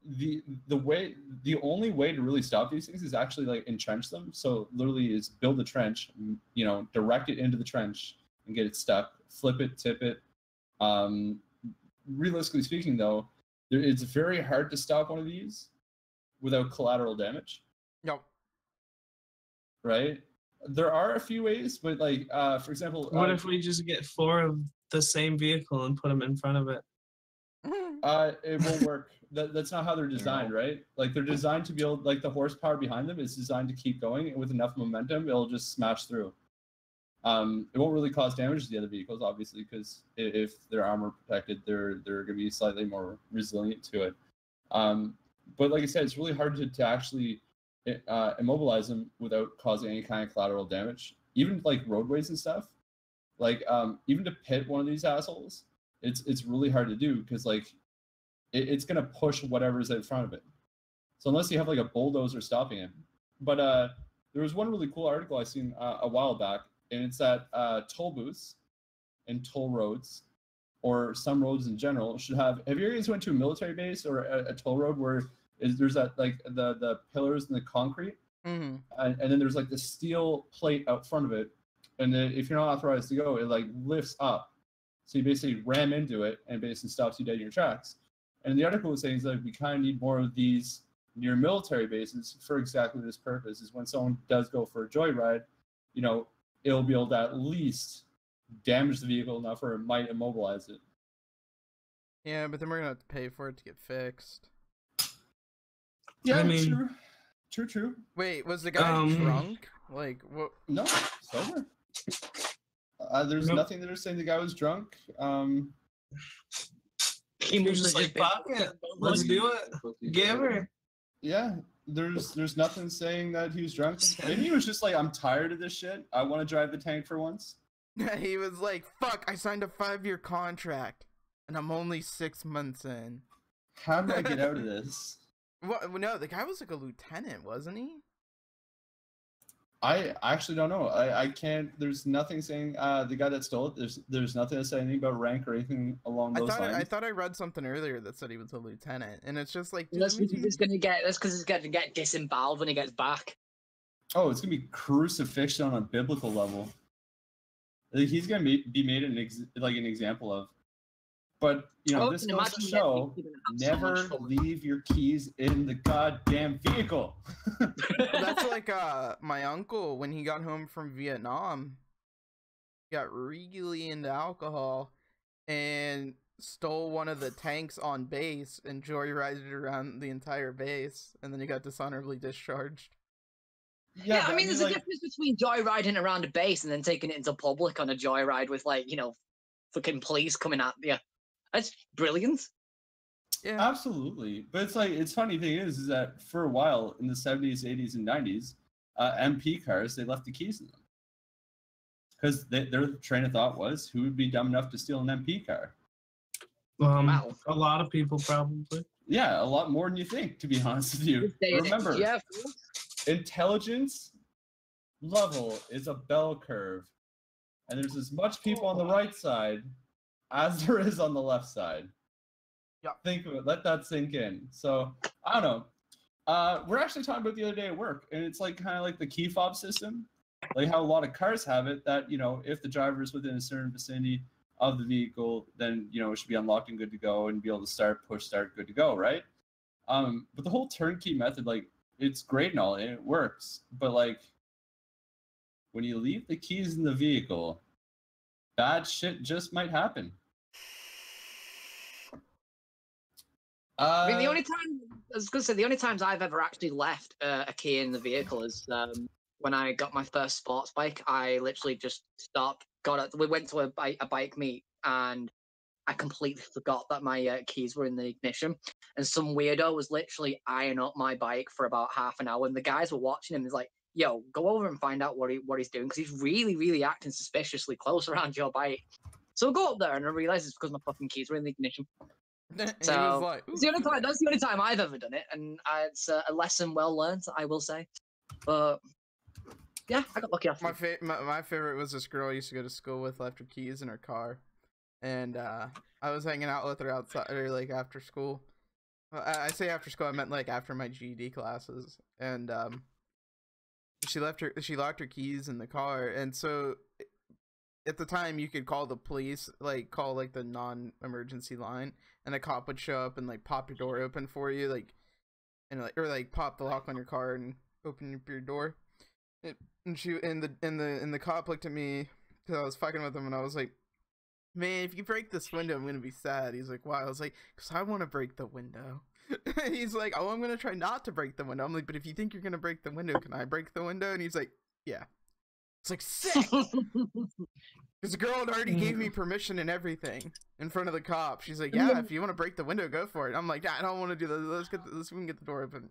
the only way to really stop these things is actually like entrench them. So literally is build a trench, direct it into the trench and get it stuck, flip it, tip it. Realistically speaking though, it's very hard to stop one of these without collateral damage, No. right? There are a few ways, but like, for example, What if we just get 4 of the same vehicle and put them in front of it? it won't work. That's not how they're designed, right? Like they're designed to be able, like the horsepower behind them is designed to keep going, and with enough momentum, it'll just smash through. It won't really cause damage to the other vehicles, obviously, because if they're armor protected, they're going to be slightly more resilient to it. But like I said, it's really hard to actually immobilize them without causing any kind of collateral damage. Even like roadways and stuff, like even to pit one of these assholes, it's really hard to do because like it's going to push whatever's in front of it. So unless you have like a bulldozer stopping it. But there was one really cool article I seen a while back, and it's that toll booths and toll roads or some roads in general should have. Have you guys went to a military base or a toll road where there's that like the pillars and the concrete, Mm-hmm. and then there's like the steel plate out front of it, and then if you're not authorized to go, it like lifts up, so you basically ram into it and basically stops you dead in your tracks. And the article was saying is that we kind of need more of these near military bases for exactly this purpose. Is when someone does go for a joyride, you know, it'll be able to at least damage the vehicle enough, or it might immobilize it. Yeah, but then we're gonna have to pay for it to get fixed. Yeah, I mean- true. Wait, was the guy drunk? Like, what? No, sober. There's Nope. nothing that are saying the guy was drunk. He You're must just have like, fuck it, let's do it. Give her. Yeah, there's nothing saying that he was drunk. Maybe he was just like, I'm tired of this shit. I want to drive the tank for once. He was like, fuck, I signed a 5-year contract, and I'm only 6 months in. How did I get out of this? What? No, the guy was like a lieutenant, wasn't he? I actually don't know. I can't. There's nothing saying the guy that stole it. There's nothing to say anything about rank or anything along those lines. I thought I read something earlier that said he was a lieutenant, and it's just like, dude, That's because he's gonna get disemboweled when he gets back. Oh, it's gonna be crucifixion on a biblical level. Like, he's gonna be made an example of. But you know, this goes to show: never leave your keys in the goddamn vehicle. That's like my uncle when he got home from Vietnam, got really into alcohol and stole one of the tanks on base and joyrided around the entire base, and then he got dishonorably discharged. Yeah, but I mean, there's a like, difference between joyriding around a base and then taking it into public on a joyride with, like, you know, fucking police coming at you. That's brilliant. Yeah, absolutely. But it's like, it's funny thing is that for a while in the 70s, 80s, and 90s, MP cars, they left the keys in them. Because their train of thought was, who would be dumb enough to steal an MP car? Wow. A lot of people probably. Yeah, a lot more than you think, to be honest with you. Remember, Yeah, intelligence level is a bell curve. And there's as much people on the right side as there is on the left side. Yeah. Think of it. Let that sink in. So, I don't know. We're actually talking about the other day at work, and it's like kind of like the key fob system. Like how a lot of cars have it that, you know, if the driver is within a certain vicinity of the vehicle, then, you know, it should be unlocked and good to go and be able to start, push start, good to go, right? But the whole turnkey method, like, it's great and all, and it works. But, like, when you leave the keys in the vehicle, bad shit just might happen. I mean, the only times I've ever actually left a key in the vehicle is when I got my first sports bike. I literally just stopped, we went to a bike meet, and I completely forgot that my keys were in the ignition. And some weirdo was literally eyeing up my bike for about half an hour, and the guys were watching him. He's like, yo, go over and find out what he's doing, because he's really, really acting suspiciously close around your bike. So I go up there, and I realize it's because my fucking keys were in the ignition. So he was like, that's the only time I've ever done it, and it's a lesson well learned, I will say. But yeah, I got lucky after. my favorite was this girl I used to go to school with, left her keys in her car, and I was hanging out with her outside, or like after school. I say after school, I meant like after my GED classes, and she locked her keys in the car, and so at the time you could call the police, like call like the non-emergency line, and a cop would show up and like pop your door open for you, like, and like, or like pop the lock on your car and open up your door. And the cop looked at me because I was fucking with him, and I was like, man, if you break this window, I'm gonna be sad. He's like, why? I was like, because I want to break the window. He's like, oh, I'm gonna try not to break the window. I'm like, but if you think you're gonna break the window, can I break the window? And he's like, yeah. It's like, sick. Because the girl had already gave me permission and everything in front of the cop. She's like, yeah, if you want to break the window, go for it. I'm like, I don't want to do that. Let's we can get the door open.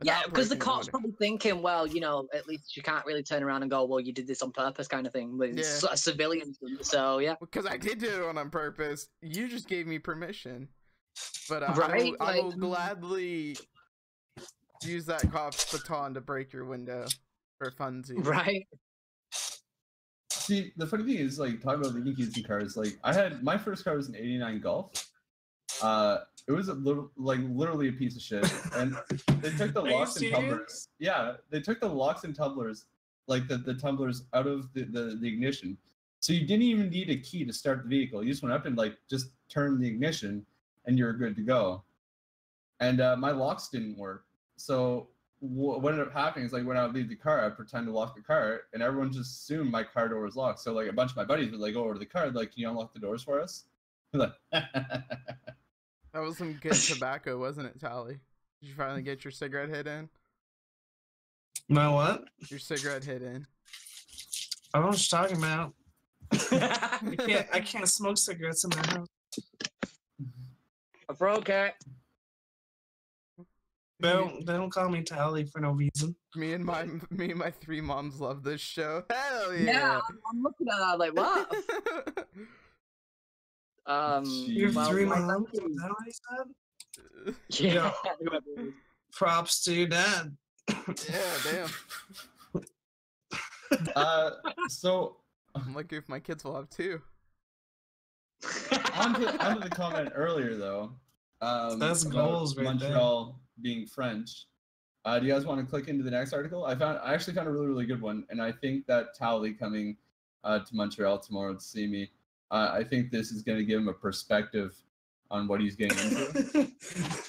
Yeah, because the cop's probably thinking, well, you know, at least you can't really turn around and go, well, you did this on purpose, kind of thing. But it's a civilian, so yeah. Because I did do it on purpose. You just gave me permission. But right? I will gladly use that cop's baton to break your window for funsies. Right. See, the funny thing is, like, talking about leaving keys in cars, like, I had, my first car was an 89 Golf. It was a little, like, literally a piece of shit. And they took the locks and tumblers. Yeah, they took the locks and tumblers, like, the tumblers out of the ignition. So you didn't even need a key to start the vehicle. You just went up and, like, just turned the ignition, and you're good to go. And my locks didn't work. So what ended up happening is, like, when I would leave the car, I'd pretend to lock the car, and everyone just assumed my car door was locked. So, like, a bunch of my buddies would, like, go over to the car, like, can you unlock the doors for us? Like, That was some good tobacco, wasn't it, Tally? Did you finally get your cigarette hit in? My what? Your cigarette hit in. I don't know what you're talking about. I can't smoke cigarettes in my house. I broke it. They don't call me Tally for no reason. Me and my three moms love this show. Hell Yeah, yeah! I'm looking at that like, what? You have well, 3 my moms? thank Is you. that what you said? Yeah. Props to your dad. Yeah, damn. so I'm lucky if my kids will have 2. onto the comment earlier, though. That's about goals right Montreal being French. Do you guys want to click into the next article? I actually found a really, really good one, and I think that Tally coming to Montreal tomorrow to see me, I think this is going to give him a perspective on what he's getting into.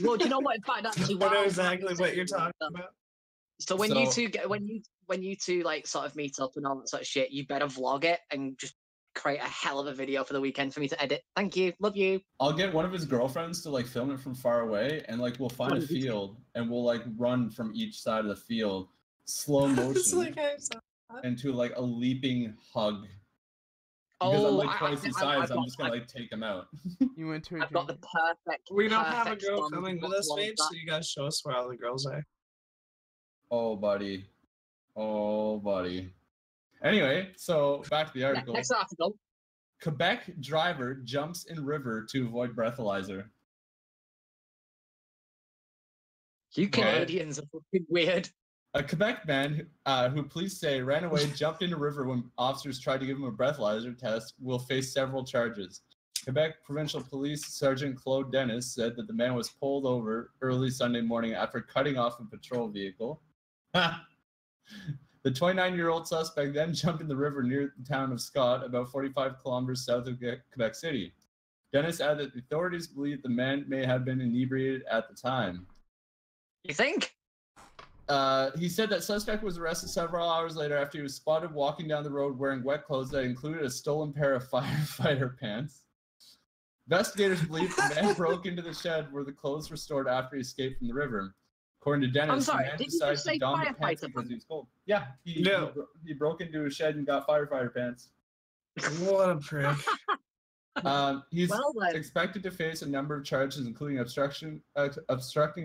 Well, do you know what? In fact, actually, I know wow, exactly what you're talking about. So when you two get when you two like sort of meet up and all that sort of shit, you better vlog it and just create a hell of a video for the weekend for me to edit. Thank you, love you. I'll get one of his girlfriends to like film it from far away, and like we'll find a field and we'll like run from each side of the field, slow It's motion, like I saw. into like a leaping hug. Because I'm like twice his size, I'm just gonna like take him out. You went to a I've got the dream. perfect. We don't have a perfect girl storm coming to with us, vlog babe, that. so you gotta show us where all the girls are. Oh, buddy. Oh, buddy. Anyway, so back to the Yeah, article. next article. Quebec driver jumps in river to avoid breathalyzer. You Canadians are fucking weird. A Quebec man who police say ran away, jumped in a river when officers tried to give him a breathalyzer test, will face several charges. Quebec Provincial Police Sergeant Claude Dennis said that the man was pulled over early Sunday morning after cutting off a patrol vehicle. The 29-year-old suspect then jumped in the river near the town of Scott, about 45 kilometers south of Quebec City. Dennis added that the authorities believe the man may have been inebriated at the time. You think? He said that suspect was arrested several hours later after he was spotted walking down the road wearing wet clothes that included a stolen pair of firefighter pants. Investigators believe the man broke into the shed where the clothes were stored after he escaped from the river. According to Dennis, I'm sorry, the man did you decided just to say don the pants firefighter because he was cold. Yeah, No. he broke into a shed and got firefighter pants. What a prick. He's Well then. expected to face a number of charges, including obstructing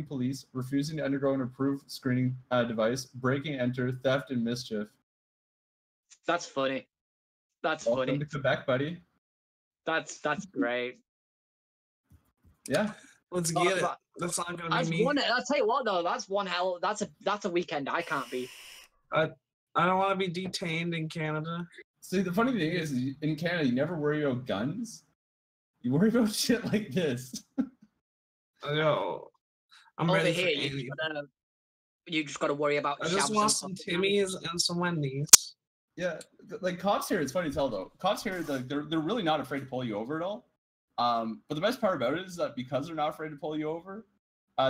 police, refusing to undergo an approved screening device, breaking and enter, theft, and mischief. That's funny. That's Welcome funny. to Quebec, buddy. That's great. Yeah. Let's Oh, get it. but- That's not gonna That's be me. one. I'll tell you what though. That's one hell. That's a weekend I can't be. I don't want to be detained in Canada. See, the funny thing is, in Canada, you never worry about guns. You worry about shit like this. No, I'm Over ready here, for you anything. just gotta worry about. I just shabs want and some stuff. Timmies and some Wendy's. Yeah, like cops here, it's funny to tell though. Cops here, like, they're really not afraid to pull you over at all. But the best part about it is that because they're not afraid to pull you over,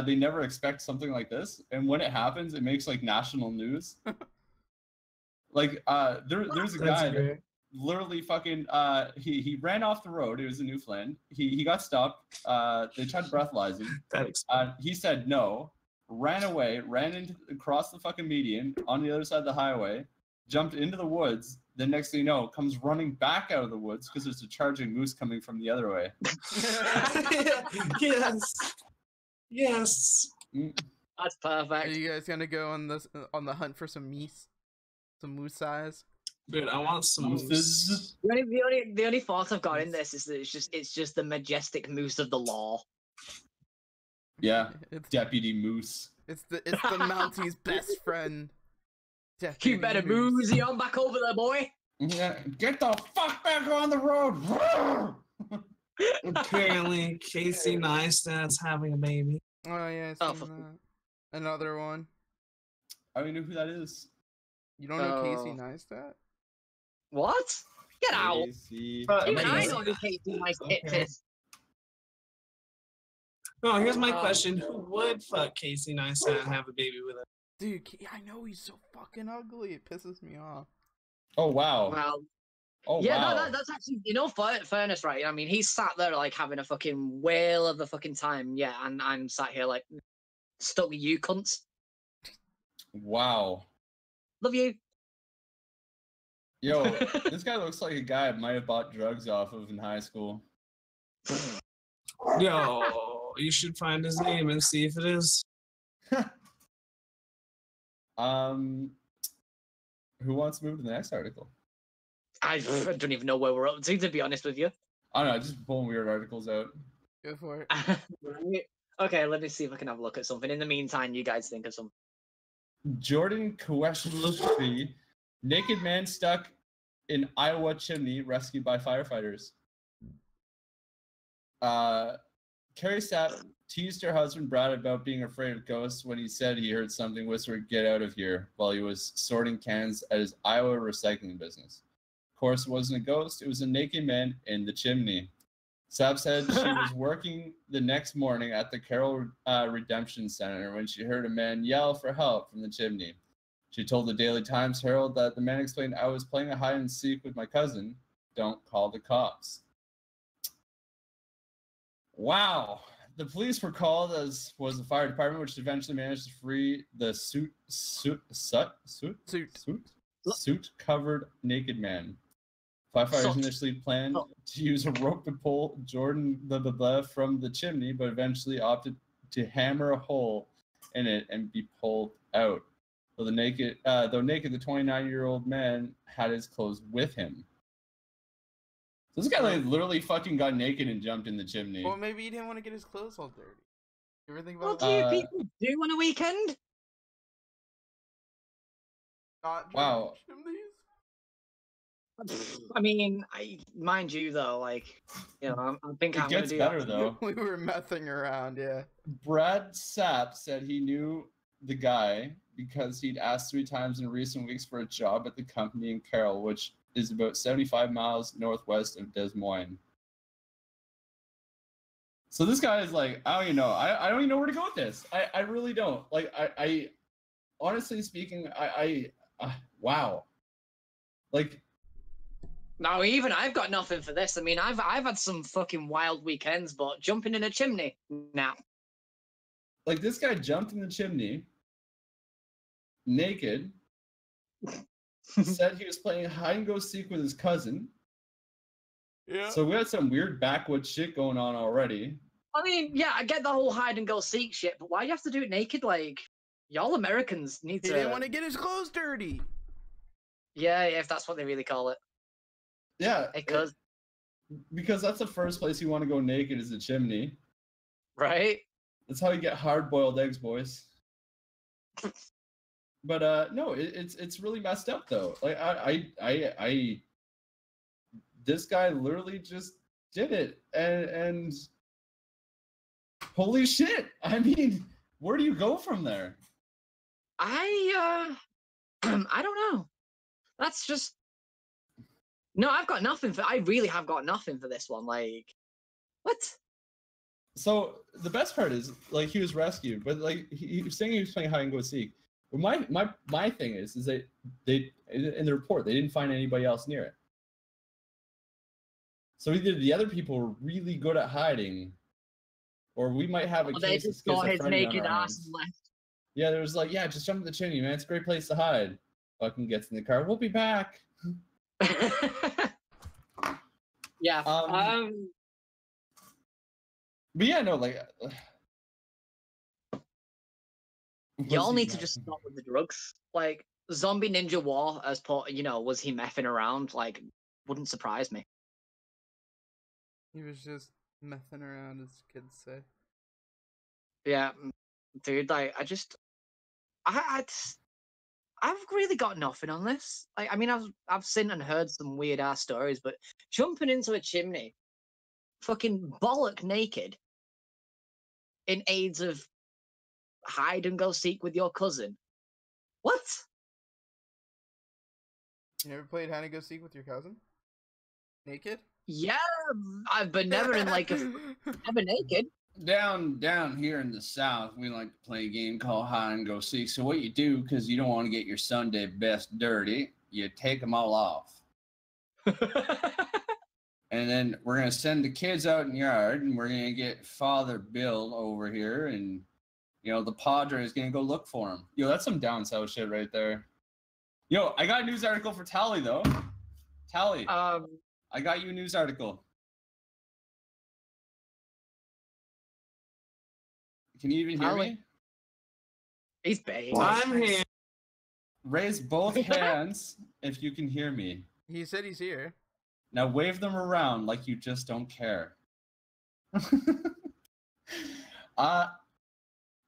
they never expect something like this. And when it happens, it makes like national news. Like there's a That's guy that great. literally fucking he ran off the road. It was in Newfoundland. He got stopped. They tried to breathalyze him. That ex- He said no, ran away, across the fucking median on the other side of the highway, jumped into the woods. Then next thing you know, comes running back out of the woods because there's a charging moose coming from the other way. Yes. Yes. That's Are perfect. you guys gonna go on the hunt for some meese? Some moose size? Dude, I want some moose. The only thought I've got in this is that it's just the majestic moose of the law. Yeah, It's Deputy Moose. the Mountie's best friend. You Deputy better Moose. moosey on back over there, boy. Yeah, get the fuck back on the road. Apparently, Casey Neistat's having a baby. Oh yeah, Oh, I seen that. Another one. I don't even know who that is. You don't know Casey Oh. Neistat? what? Get out! Casey. But- Even I Okay. know who Casey Neistat is. Oh, here's my Oh. question: who would fuck Casey Neistat and have a baby with him? Dude, I know he's so fucking ugly. It pisses me off. Oh wow. Well, Oh yeah, wow. no, that's actually, fairness, right? I mean, he's sat there like having a fucking whale of a fucking time, yeah, and I'm sat here like stuck with you cunts. Wow. Love you. Yo, this guy looks like a guy I might have bought drugs off of in high school. Yo, you should find his name and see if it is. Who wants to move to the next article? I don't even know where we're up to be honest with you. I don't know, just pulling weird articles out. Go for it. Okay, let me see if I can have a look at something. In the meantime, you guys think of something. Jordan Kowalski, naked man stuck in Iowa chimney, rescued by firefighters. Carrie Sapp teased her husband Brad about being afraid of ghosts when he said he heard something whisper, "Get out of here," while he was sorting cans at his Iowa recycling business. Of course, it wasn't a ghost, it was a naked man in the chimney. Sapp said she was working the next morning at the Carroll Redemption Center when she heard a man yell for help from the chimney. She told the Daily Times Herald that the man explained, "I was playing a hide and seek with my cousin. Don't call the cops." Wow. The police were called, as was the fire department, which eventually managed to free the suit-covered naked man. Firefighters Soot. initially planned to use a rope to pull Jordan from the chimney, but eventually opted to hammer a hole in it and be pulled out. Though naked, the 29-year-old man had his clothes with him. So this guy literally fucking got naked and jumped in the chimney. Well, maybe he didn't want to get his clothes all dirty. You ever think What about do you that? people do on a weekend? Not jump Wow. chimneys? I mean, mind you though, like, I think It I'm gonna gets do better that. though. We were messing around, yeah. Brad Sapp said he knew the guy because he'd asked 3 times in recent weeks for a job at the company in Carroll, which is about 75 miles northwest of Des Moines. So this guy is like, I don't even know. I don't even know where to go with this. I really don't. Like, I honestly speaking, wow. Like, No, even I've got nothing for this. I mean, I've had some fucking wild weekends, but jumping in a chimney, now. Like, this guy jumped in the chimney, naked, said he was playing hide and go seek with his cousin. Yeah. So we had some weird backwoods shit going on already. I mean, yeah, I get the whole hide and go seek shit, but why do you have to do it naked? Like, y'all Americans need He to. didn't want to get his clothes dirty. Yeah, if that's what they really call it. Yeah. Because, Because that's the first place you want to go naked is the chimney. right? That's how you get hard-boiled eggs, boys. But no, it's really messed up though. Like I this guy literally just did it, and holy shit! I mean, where do you go from there? I don't know. That's just no. I've got nothing for. I really have got nothing for this one. Like, what? So the best part is like he was rescued, but like he was saying he was playing hide and go seek. But my thing is that they in the report they didn't find anybody else near it. So either the other people were really good at hiding, or we might have a They case of just got his schizophrenia on naked our ass hands. and left. Yeah, there was like, yeah, just jump in the chimney, man. It's a great place to hide. Fucking gets in the car. We'll be back. Yeah. But yeah, no, like. Y'all need to just stop with the drugs. Like, Zombie Ninja War, as put, was he messing around? Like, wouldn't surprise me. He was just messing around, as kids say. Yeah, dude. Like, I I've really got nothing on this. Like, I mean, I've seen and heard some weird ass stories, but jumping into a chimney, fucking bollock naked, in aids of hide and go seek with your cousin. What? You never played hide and go seek with your cousin? Naked? Yeah, I've been never in like never naked. Down here in the South, we like to play a game called hide and go seek. So what you do, because you don't want to get your Sunday best dirty, you take them all off. And then we're going to send the kids out in the yard, and we're going to get Father Bill over here, and, you know, the Padre is going to go look for him. Yo, that's some down south shit right there. Yo, I got a news article for Tally, though. Tally, I got you a news article. Can you even hear me? He's big. I'm here. Raise both hands if you can hear me. He said he's here. Now wave them around like you just don't care.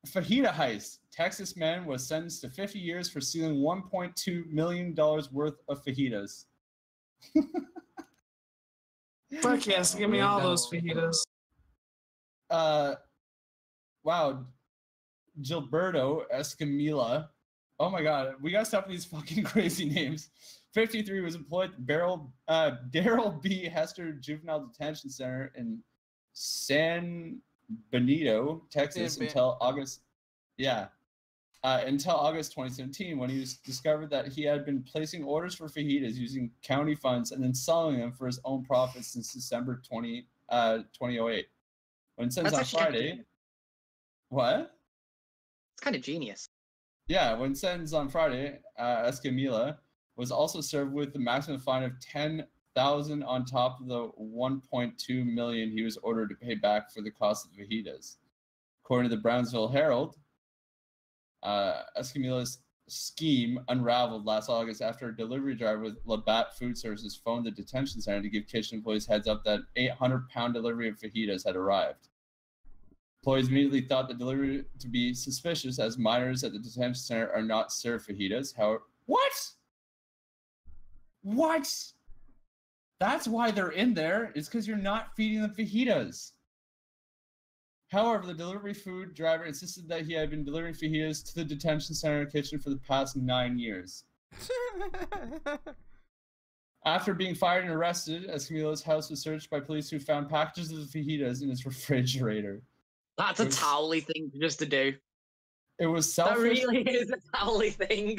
Fajita heist. Texas man was sentenced to 50 years for stealing $1.2 million worth of fajitas. Fuck yes, give me all those fajitas. Wow. Gilberto Escamilla. Oh my god, we gotta stop with these fucking crazy names. 53 was employed at Darrell B. Hester Juvenile Detention Center in San Benito, Texas, until August 2017, when he was discovered that he had been placing orders for fajitas using county funds and then selling them for his own profits since December 2008. When sentenced on Friday. What? It's kind of genius. Yeah, when sentenced on Friday, Escamilla was also served with the maximum fine of $10,000 on top of the $1.2 million he was ordered to pay back for the cost of the fajitas. According to the Brownsville Herald, Escamilla's scheme unraveled last August after a delivery driver with Labatt Food Services phoned the detention center to give kitchen employees heads up that 800-pound delivery of fajitas had arrived. Employees immediately thought the delivery to be suspicious, as minors at the detention center are not served fajitas. However, what? That's why they're in there. It's because you're not feeding them fajitas. However, the delivery food driver insisted that he had been delivering fajitas to the detention center kitchen for the past 9 years. After being fired and arrested, Escamilla's house was searched by police who found packages of fajitas in his refrigerator. That's a towely thing just to do. It was selfish. That really is a towely thing.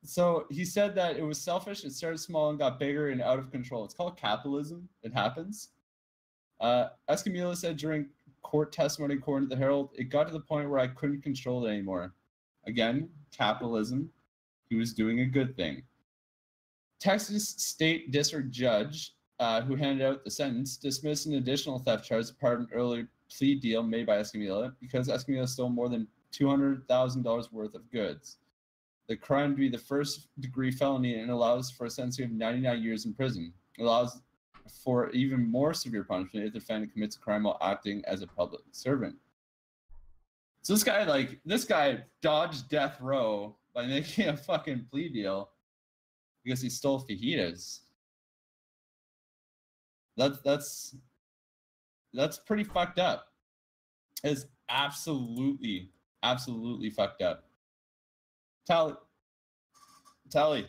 So he said that it was selfish. It started small and got bigger and out of control. It's called capitalism. It happens. Escamilla said during court testimony, according to the Herald, it got to the point where I couldn't control it anymore. Again, capitalism. He was doing a good thing. Texas State District Judge, who handed out the sentence, dismissed an additional theft charge as part of an earlier plea deal made by Escamilla because Escamilla stole more than $200,000 worth of goods. The crime to be the first-degree felony and allows for a sentence of 99 years in prison. It allows for even more severe punishment if the defendant commits a crime while acting as a public servant. So this guy dodged death row by making a fucking plea deal because he stole fajitas. That's pretty fucked up. It's absolutely fucked up. Tally,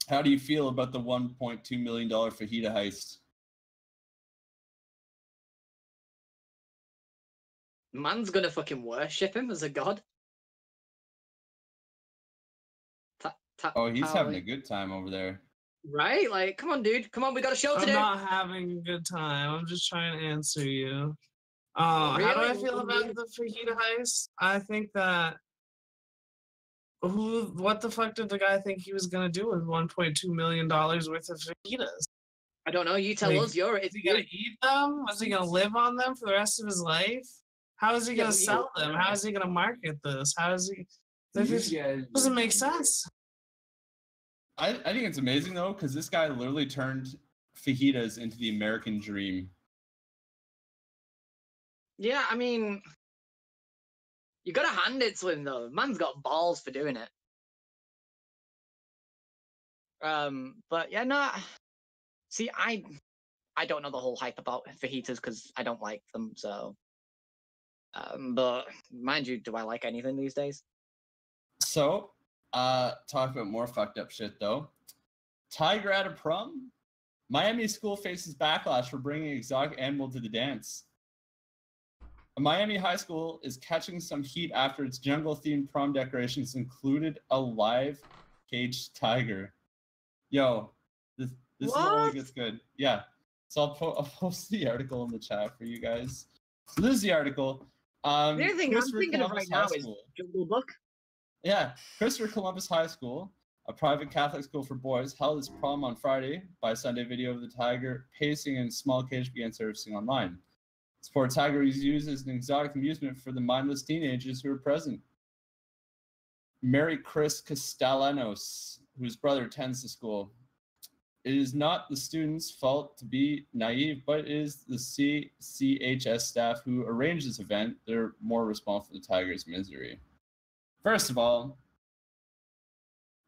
how do you feel about the $1.2 million fajita heist? Man's gonna fucking worship him as a god. He's having a good time over there. Right? Like, come on, dude. Come on, we got a show to do. I'm not having a good time. I'm just trying to answer you. How do I feel about the fajita heist? I think that what the fuck did the guy think he was gonna do with $1.2 million worth of fajitas? I don't know. You tell us. Is he gonna eat them? Was he gonna live on them for the rest of his life? How is he gonna sell them? How is he gonna market this? How is he? This doesn't make sense. I think it's amazing though, because this guy literally turned fajitas into the American dream. Yeah, I mean, you gotta hand it to him though. Man's got balls for doing it. But yeah, no. See, I don't know the whole hype about fajitas because I don't like them. So, but mind you, do I like anything these days? So, talk about more fucked up shit though. Tiger at a prom? Miami school faces backlash for bringing exotic animal to the dance. A Miami high school is catching some heat after its jungle-themed prom decorations included a live caged tiger. Yo, this is only gets good. Yeah. So I'll post the article in the chat for you guys. So this is the article. The only thing I'm thinking of right now is Jungle Book. Yeah, Christopher Columbus High School, a private Catholic school for boys, held its prom on Friday. By Sunday, video of the tiger pacing in a small cage began surfacing online. This poor tiger is used as an exotic amusement for the mindless teenagers who were present. Mary Chris Castellanos, whose brother attends the school. It is not the students' fault to be naive, but it is the CCHS staff who arranged this event. They're more responsible for the tiger's misery. First of all,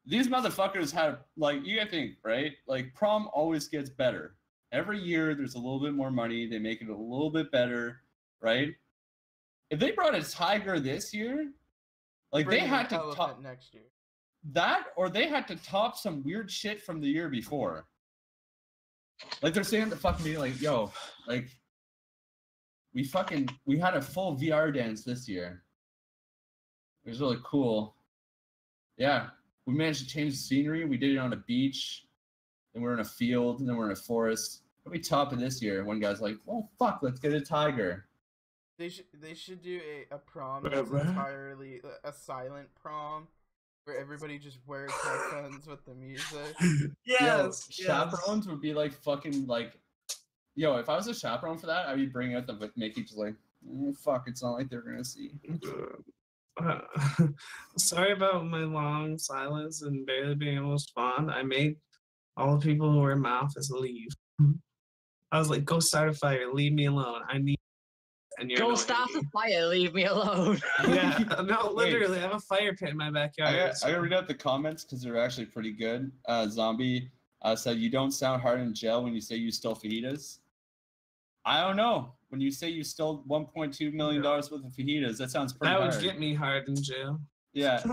these motherfuckers had, like, you gotta think, right? Like, prom always gets better. Every year, there's a little bit more money. They make it a little bit better, right? If they brought a tiger this year, like, they had to top next year. That, or they had to top some weird shit from the year before. Like, they're saying at the fucking meeting, like, yo, like, we had a full VR dance this year. It was really cool. Yeah, we managed to change the scenery. We did it on a beach, then we're in a field, and then we're in a forest. What are we topping this year? One guy's like, oh, fuck, let's get a tiger. They should do a prom that's entirely a silent prom, where everybody just wears headphones with the music. Yes, chaperones would be like fucking like, yo, if I was a chaperone for that, I'd be bringing out the Mickey just like, fuck, it's not like they're gonna see. Sorry about my long silence and barely being able to respond. I made all the people who were in my office leave. I was like, go start a fire, leave me alone. I need. And you're go start a fire, leave me alone. Yeah, no, literally, I have a fire pit in my backyard. I gotta read out the comments because they're actually pretty good. Zombie said, you don't sound hard in jail when you say you stole fajitas. I don't know. When you say you stole $1.2 million worth of fajitas, that sounds pretty hard. That would get me hard in jail. Yeah.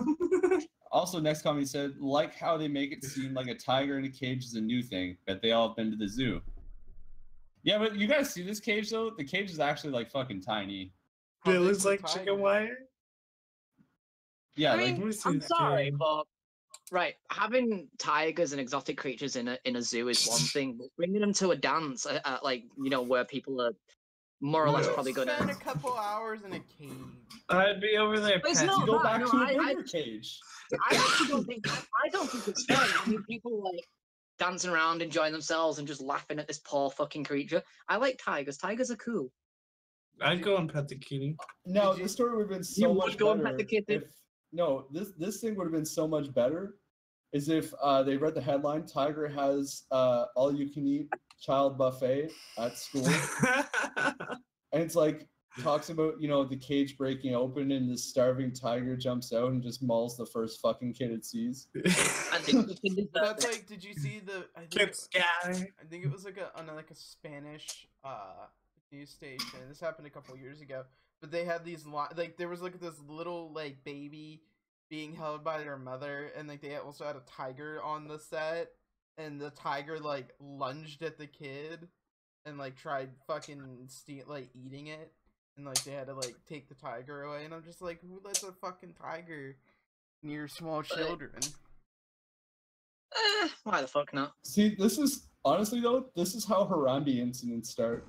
Also, next comment said, like how they make it seem like a tiger in a cage is a new thing, but they all have been to the zoo. Yeah, but you guys see this cage, though? The cage is actually, like, fucking tiny. It looks like chicken wire? Yeah, I mean, I'm sorry, but right, having tigers and exotic creatures in a zoo is one thing, but bringing them to a dance, like, you know, where people are more or less probably going to spend a couple hours in a cage. I'd be over there. It's not go that, back no, to a bigger cage. I actually don't think. I don't think it's fair. I mean, people like dancing around, enjoying themselves, and just laughing at this poor fucking creature. I like tigers. Tigers are cool. I'd go and pet the kitty. No, the story would have been so much go better. and pet the kitten? This thing would have been so much better, is if they read the headline: Tiger has all-you-can-eat child buffet at school, and it's like talks about, you know, the cage breaking open and this starving tiger jumps out and just mauls the first fucking kid it sees. That's like, did you see the? I think it was like on a Spanish news station. This happened a couple years ago, but they had these like there was like this little like baby being held by their mother, and like they also had a tiger on the set, and the tiger like lunged at the kid and like tried fucking eating it. And, like, they had to, like, take the tiger away. And I'm just like, who lets a fucking tiger near small children? Why the fuck not? See, this is, honestly, though, this is how Harambe incidents start.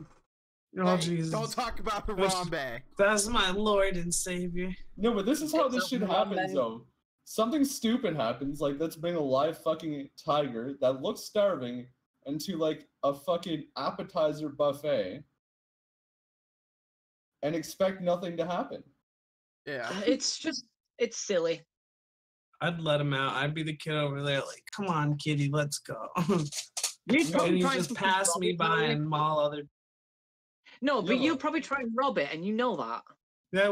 Oh, hey, Jesus. Don't talk about Harambe. That's my Lord and Savior. No, but this is how this shit happens, though. Something stupid happens, like, let's bring a live fucking tiger that looks starving into, like, a fucking appetizer buffet. And expect nothing to happen. Yeah. It's silly. I'd let him out. I'd be the kid over there, like, come on, kitty, let's go. And you just pass me by and maul other. No, but you probably try and rob it, and you know that. Yeah,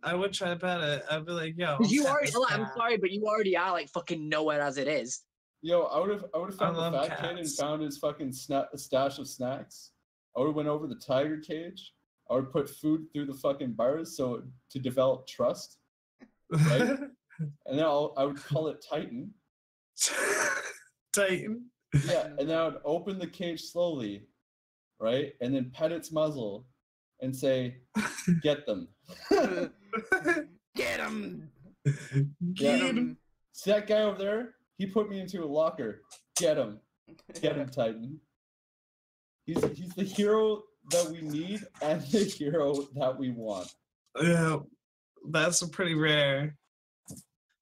I would try to pet it. I'd be like, yo. You already, I'm sorry, but you already are like fucking nowhere as it is. Yo, I would have found the love fat kid and cats. found his fucking stash of snacks. I would have went over the tiger cage. I would put food through the fucking bars so to develop trust, right? And then I would call it Titan. Titan. Yeah, and then I would open the cage slowly, right? And then pet its muzzle and say, "Get them." Get him! Get him. See that guy over there? He put me into a locker. Get him. Get him, Titan. He's the hero that we need and the hero that we want. Yeah, that's pretty rare.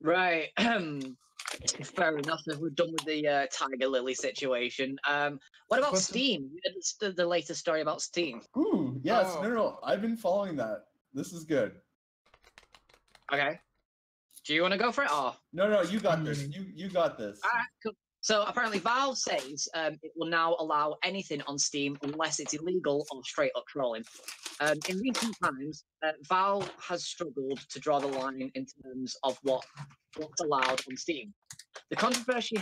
Right. Fair enough. If we're done with the Tiger Lily situation. What about What's the- Steam? You had the latest story about Steam. Ooh, yes, Oh. no. I've been following that. This is good. Okay. Do you want to go for it? Or? No, you got this. You got this. All right, cool. So apparently Valve says it will now allow anything on Steam unless it's illegal or straight up trolling. In recent times, Valve has struggled to draw the line in terms of what's allowed on Steam. The controversy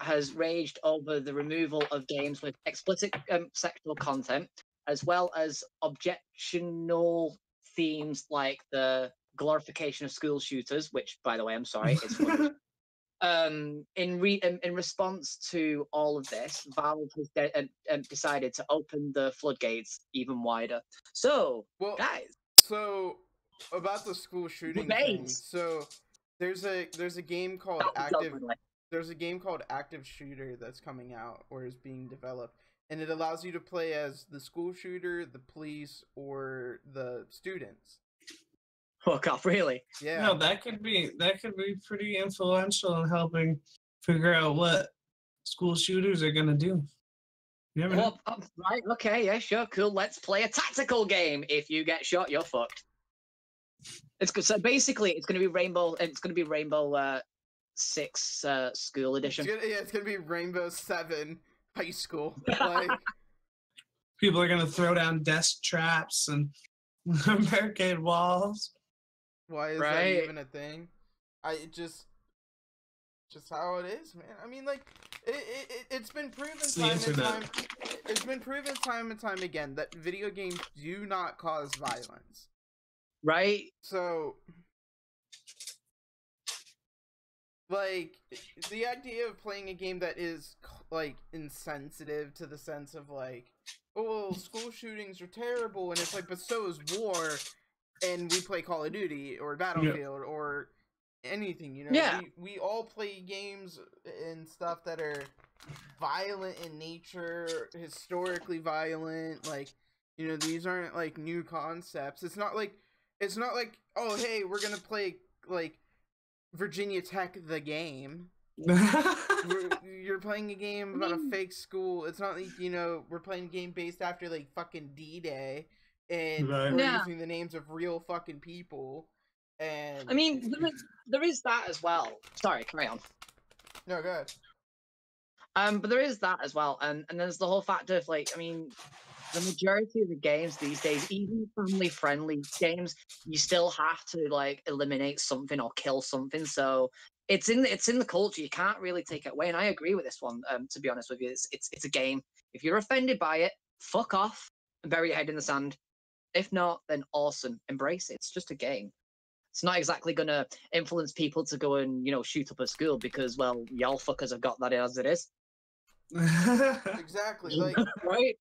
has raged over the removal of games with explicit sexual content, as well as objectionable themes like the glorification of school shooters, which, by the way, I'm sorry, it's funny. In response to all of this, Valve has decided to open the floodgates even wider. So, Well, guys, so about the school shooting Debates. thing. So there's a game called that was Active. by the way. There's a game called Active Shooter that's coming out or is being developed, and it allows you to play as the school shooter, the police, or the students. Fuck off, really? Yeah. No, that could be pretty influential in helping figure out what school shooters are gonna do. You never know. Well, right, okay, yeah, sure, cool. Let's play a tactical game. If you get shot, you're fucked. It's good. So basically, it's going to be Rainbow. It's going to be Rainbow Six School Edition. It's gonna be Rainbow 7 High School. Like, People are gonna throw down desk traps and barricade walls. why is Right. that even a thing? Just how it is, man. I mean, like, it's been proven It's the time and internet. time. It's been proven time and time again that video games do not cause violence. Right? So, like, the idea of playing a game that is, like, insensitive to the sense of, like, oh, well, school shootings are terrible, and it's like, but so is war, and we play Call of Duty, or Battlefield, or anything, you know? Yeah. We all play games and stuff that are violent in nature, historically violent, like, you know, these aren't, like, new concepts. It's not like, oh, hey, we're gonna play, like, Virginia Tech the game. You're playing a game about a fake school. It's not like, you know, we're playing a game based after, like, fucking D-Day, and Right. we're Yeah. using the names of real fucking people. And I mean, there is that as well. Sorry, carry on. no, go ahead. But there is that as well, and there's the whole fact of, like, I mean, the majority of the games these days, even family-friendly games, you still have to, like, eliminate something or kill something. So it's in the culture. You can't really take it away. And I agree with this one. To be honest with you, it's a game. If you're offended by it, fuck off and bury your head in the sand. If not, then awesome, embrace it. It's just a game. It's not exactly gonna influence people to go and, you know, shoot up a school because, well, y'all fuckers have got that as it is, Exactly. Like, right?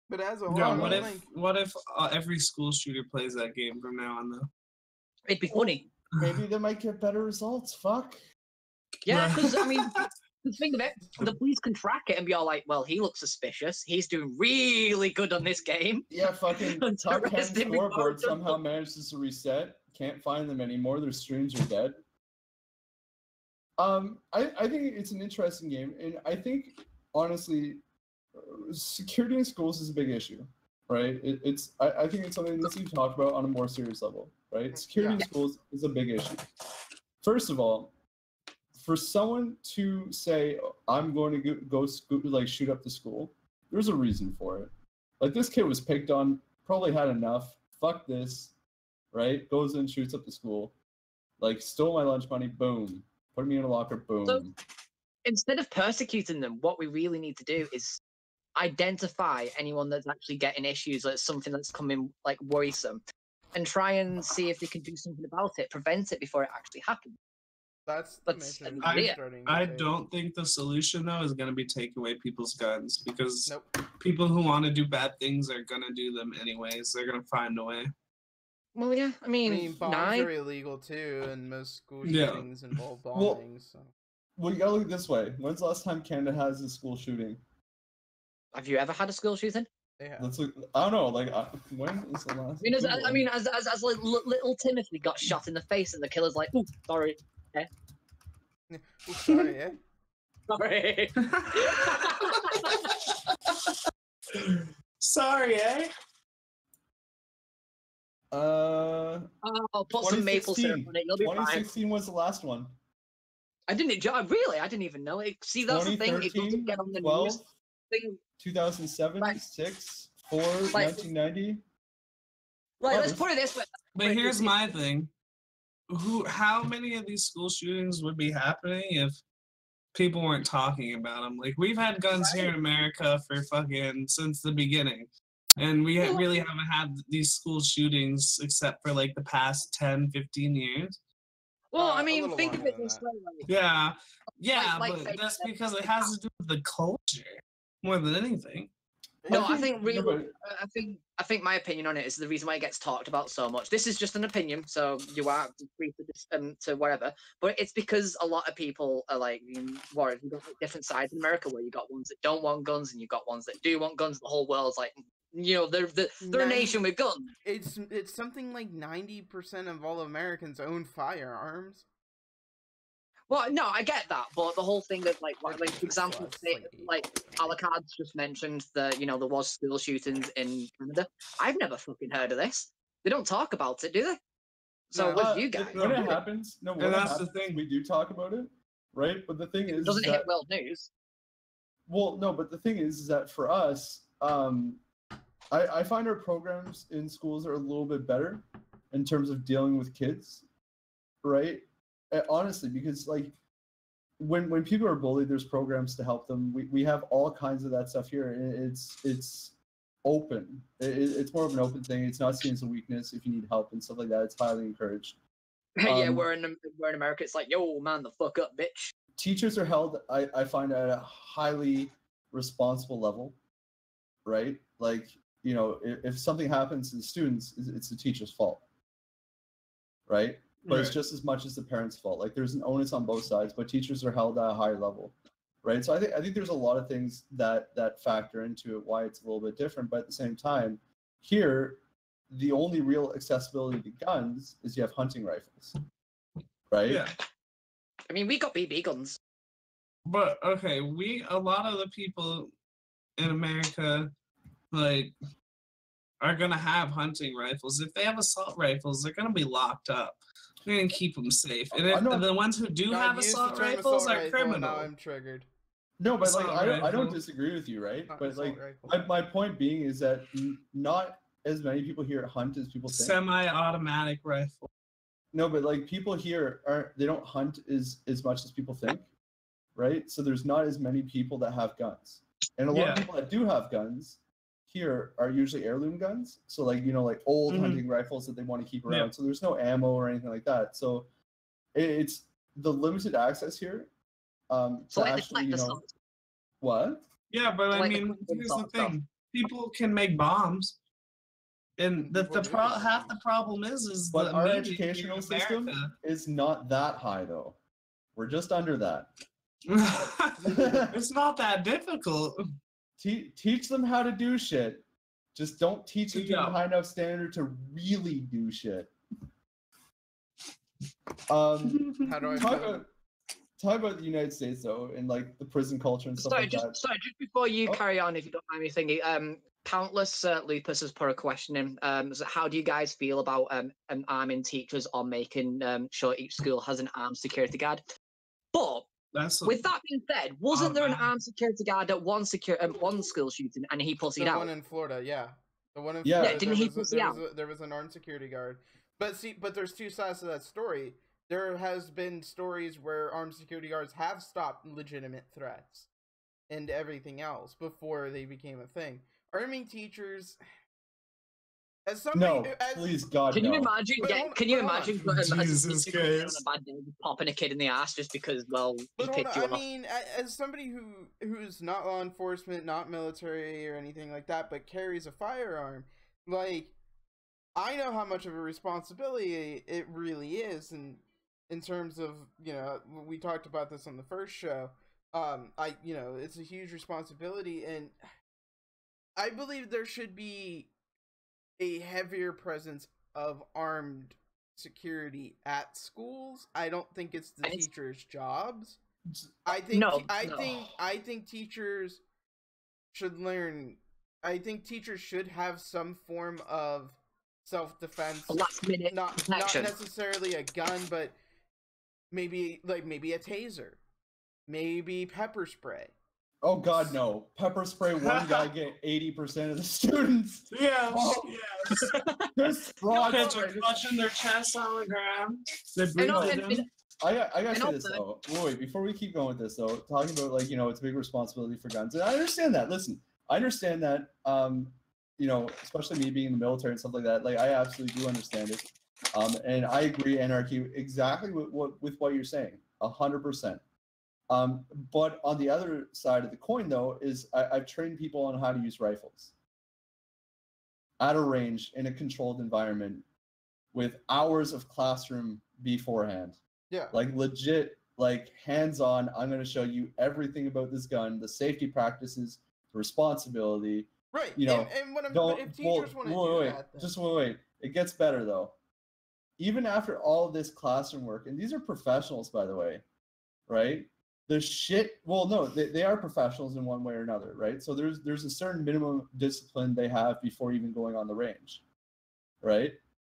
but as a whole, No, I what mean, if like, every school shooter plays that game from now on though? It'd be funny. Maybe they might get better results. Fuck. Yeah, Right. because I mean, think of it. The police can track it and be all like, "Well, he looks suspicious. He's doing really good on this game." Yeah, fucking And top 10 arrest him before scoreboard it's somehow done. manages to reset. Can't find them anymore. Their streams are dead. I think it's an interesting game, and I think honestly, security in schools is a big issue, right? I think it's something that needs to be talked about on a more serious level, right? Security in schools is a big issue. First of all, for someone to say, I'm going to go shoot up the school, there's a reason for it. Like, this kid was picked on, probably had enough, fuck this, right? Goes and shoots up the school. Like, stole my lunch money, boom. Put me in a locker, boom. So, instead of persecuting them, what we really need to do is identify anyone that's actually getting issues, like something that's coming like worrisome, and try and see if they can do something about it, prevent it before it actually happens. That's That's mission I- starting to I take. don't think the solution though is gonna be take away people's guns because Nope. people who want to do bad things are gonna do them anyways. They're gonna find a way. Well, yeah, I I mean, mean, bombs nine. are illegal too, and most school Yeah. shootings involve Well- bombings. So. Well, you gotta look this way. When's the last time Canada has a school shooting? Have you ever had a school shooting? They have. Let's look. I don't know. Like, when is the last? I mean, as like, little Timothy got shot in the face, and the killer's like, "Ooh, sorry, Ooh, sorry, eh? sorry." Sorry, eh? Uh, I'll put some maple syrup on it. You'll be fine. 2016 was the last one. I didn't enjoy. Really, I didn't even know it. See, that's the thing. It doesn't get on the 12, news. Thing. 2007, Like- 6, 4, Like- 1990. Like, let's Others. put it this way. But here's my thing: how many of these school shootings would be happening if people weren't talking about them? Like we've had guns here in America for fucking since the beginning, and we really haven't had these school shootings except for like the past 10, 15 years. Well, I a mean, little think of longer it than this that. way. Like, Yeah, like but fake that's stuff. because it has to do with the culture more than anything. no, I think no, really, but- I think my opinion on it is the reason why it gets talked about so much. This is just an opinion, so you are free to whatever. But it's because a lot of people are like, Warren, you've got like, different sides in America where you got ones that don't want guns and you got ones that do want guns. The whole world's like, they're a nation with guns. It's something like 90% of all Americans own firearms. Well, no, I get that, but the whole thing of like for example, Plus, like Alucard's just mentioned that there was school shootings in Canada. I've never fucking heard of this. They don't talk about it, do they? So No. with you guys, When it happens, when it that's the happens, thing. we do talk about it, right? But the thing it is, doesn't that, hit world news. well, no, but the thing is that for us, I find our programs in schools are a little bit better in terms of dealing with kids, right? Honestly, because like when people are bullied, there's programs to help them. We have all kinds of that stuff here. It's open. It's more of an open thing. It's not seen as a weakness. If you need help and stuff like that, it's highly encouraged. Yeah, we're in America. It's like, yo, man, the fuck up, bitch. Teachers are held, I find, at a highly responsible level, right? Like, if something happens to the students, it's the teacher's fault, right? But it's just as much as the parents' fault. Like, there's an onus on both sides, but teachers are held at a higher level, right? So I think there's a lot of things that factor into it, why it's a little bit different. But at the same time, here, the only real accessibility to guns is you have hunting rifles, right? Yeah. I mean, we got BB guns. But okay, a lot of the people in America, like, are gonna have hunting rifles. If they have assault rifles, they're gonna be locked up. We're gonna keep them safe. And I if know. the ones who do God have used the assault term rifles assault are rifle, criminal. Now I'm triggered. No, but like Assault I don't rifle. disagree with you, right? Not But assault like rifle. my point being is that not as many people here hunt as people think. Semi-automatic rifle. No, but like people here they don't hunt as much as people think, right? So there's not as many people that have guns, and a lot of Yeah. people that do have guns here are usually heirloom guns. So like like old Mhm. hunting rifles that they want to keep around. Yeah. So there's no ammo or anything like that. So it's the limited access here. So To like, actually, the assault. what? Yeah, but I Like the mean, Clinton here's the assault stuff. thing: people can make bombs, and People do make half the bombs. problem is But the our media educational in system America- is not that high, though. We're just under that. it's not that difficult. Teach them how to do shit. Just don't teach them to Yeah. a high enough standard to really do shit. How do I Talk about the United States, though, and like the prison culture and stuff Sorry, like just that. just before you Oh. carry on, if you don't mind me thinking, countless Lupus has put a question in. So how do you guys feel about arming teachers or making sure each school has an armed security guard? But That's with that being said, wasn't there an man. armed security guard at one school shooting and he pussied The out? one in Florida, yeah. The one in Yeah. Florida, Yeah, didn't he pussy out? there was an armed security guard. But there's two sides to that story. there has been stories where armed security guards have stopped legitimate threats and everything else before they became a thing. Arming teachers, as somebody, No, please, God, Can no. you imagine? But hold- Can you but hold on. imagine as a Jesus teacher going on Christ. a bad day, popping a kid in the ass just because, well, he But hold picked on, you I off? mean, as somebody who's not law enforcement, not military or anything like that, but carries a firearm, like, I know how much of a responsibility it really is, and in terms of, you know, we talked about this on the first show. It's a huge responsibility, and I believe there should be a heavier presence of armed security at schools. I don't think it's the teachers' jobs. I think No. I think teachers should learn. I think teachers should have some form of self-defense. A last-minute Not protection. necessarily a gun, but maybe a taser, maybe pepper spray. Oh God, no! Pepper spray. One guy get 80% of the students. Yeah. Oh. Yes. There's fraud. Kids are clutching their chests on the ground. They And breathe also- it in. I gotta And say also- this though. Wait, before we keep going with this though, talking about like, you know, it's a big responsibility for guns. And I understand that. Listen, I understand that. You know, especially me being in the military and stuff like that. Like, I absolutely do understand it. And I agree, Anarchy, exactly with what you're saying, 100%. But on the other side of the coin, though, is I've trained people on how to use rifles at a range in a controlled environment with hours of classroom beforehand. Yeah. Like legit, like hands-on. I'm going to show you everything about this gun, the safety practices, the responsibility. Right. You know, and what Don't, if teachers want to do wait, that, then. just wait. It gets better though. Even after all of this classroom work, and these are professionals, by the way, right? The shit. Well, no, they are professionals in one way or another, right? So there's a certain minimum discipline they have before even going on the range, right?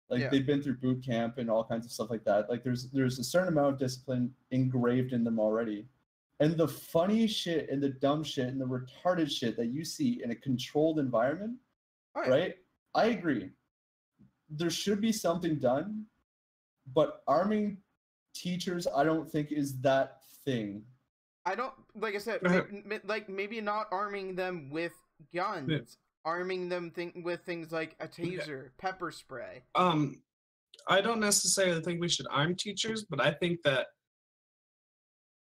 Like Yeah. they've been through boot camp and all kinds of stuff like that. Like there's a certain amount of discipline engraved in them already. And the funny shit and the dumb shit and the retarded shit that you see in a controlled environment, right? I agree. There should be something done, but arming teachers, I don't think is that thing. I don't, like I said, maybe not arming them with guns, Yeah. arming them with things like a taser, pepper spray. I don't necessarily think we should arm teachers, but I think that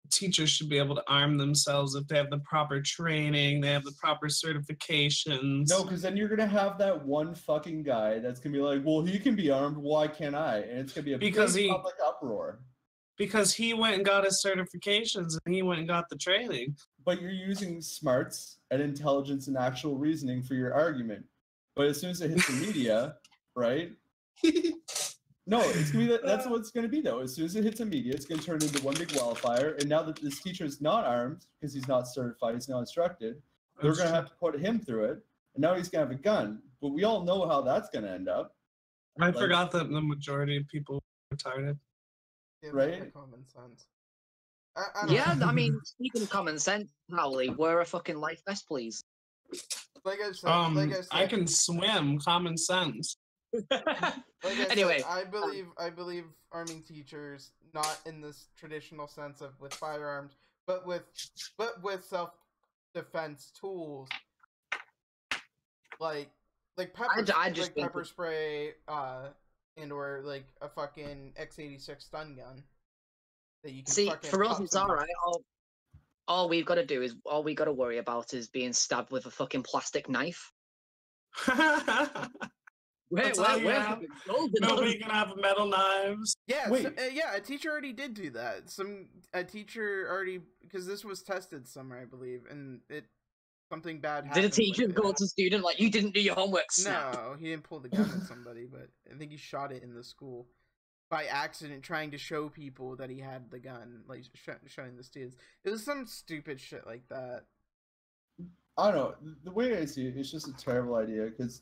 teachers should be able to arm themselves if they have the proper training, they have the proper certifications. No, because then you're gonna have that one fucking guy that's gonna be like, "Well, he can be armed. Why can't I?" And it's gonna be a Because big he- public uproar. Because he went and got his certifications and he went and got the training. But you're using smarts and intelligence and actual reasoning for your argument. But as soon as it hits the media, right? No, it's gonna be that's what it's gonna be though. As soon as it hits the media, it's gonna turn into one big wildfire. And now that this teacher is not armed because he's not certified, he's not instructed, they're gonna have to put him through it. And now he's gonna have a gun. But we all know how that's gonna end up. I forgot that the majority of people are retarded. Yeah, Right? that's common sense. I don't Yeah, know. I mean, speaking of common sense, Howley, wear a fucking life vest, please. Like I said, I can swim. Common sense. Anyway, I believe arming teachers not in this traditional sense of with firearms, but with self-defense tools like I just think pepper spray and or like a fucking X86 stun gun that you can see, fucking for us, pop it's some- all right. All we've got to do is all we got to worry about is being stabbed with a fucking plastic knife. That's all you have? fucking golden. Nobody can have metal knives. Yeah, Wait. yeah, a teacher already did do that. A teacher already, because this was tested somewhere, I believe, and something bad happened. Did a teacher with go it. to student like, you didn't do your homework? Snap. No, he didn't pull the gun at somebody, but I think he shot it in the school by accident, trying to show people that he had the gun, like showing the students. It was some stupid shit like that. I don't know. The way I see it, it's just a terrible idea because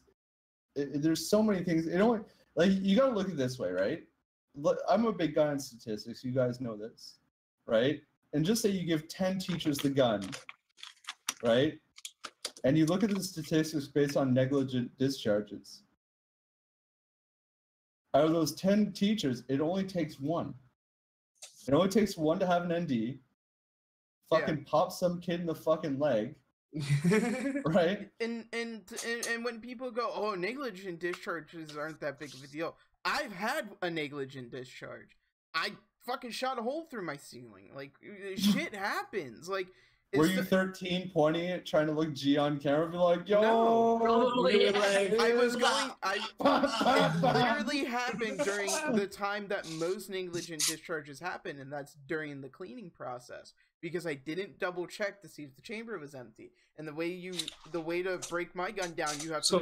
there's so many things. It only like you got to look at it this way, right? I'm a big guy in statistics. You guys know this, right? And just say you give 10 teachers the gun, right? And you look at the statistics based on negligent discharges. Out of those 10 teachers, it only takes one. It only takes one to have an ND. Fucking pop some kid in the fucking leg. Right? And when people go, oh, negligent discharges aren't that big of a deal. I've had a negligent discharge. I fucking shot a hole through my ceiling. Like, shit happens. Like, were you 13 pointing it, trying to look G on camera, be like, yo, No. Probably. I was going. It literally happened during the time that most negligent discharges happen, and that's during the cleaning process. Because I didn't double check to see if the chamber was empty. And the way to break my gun down, you have to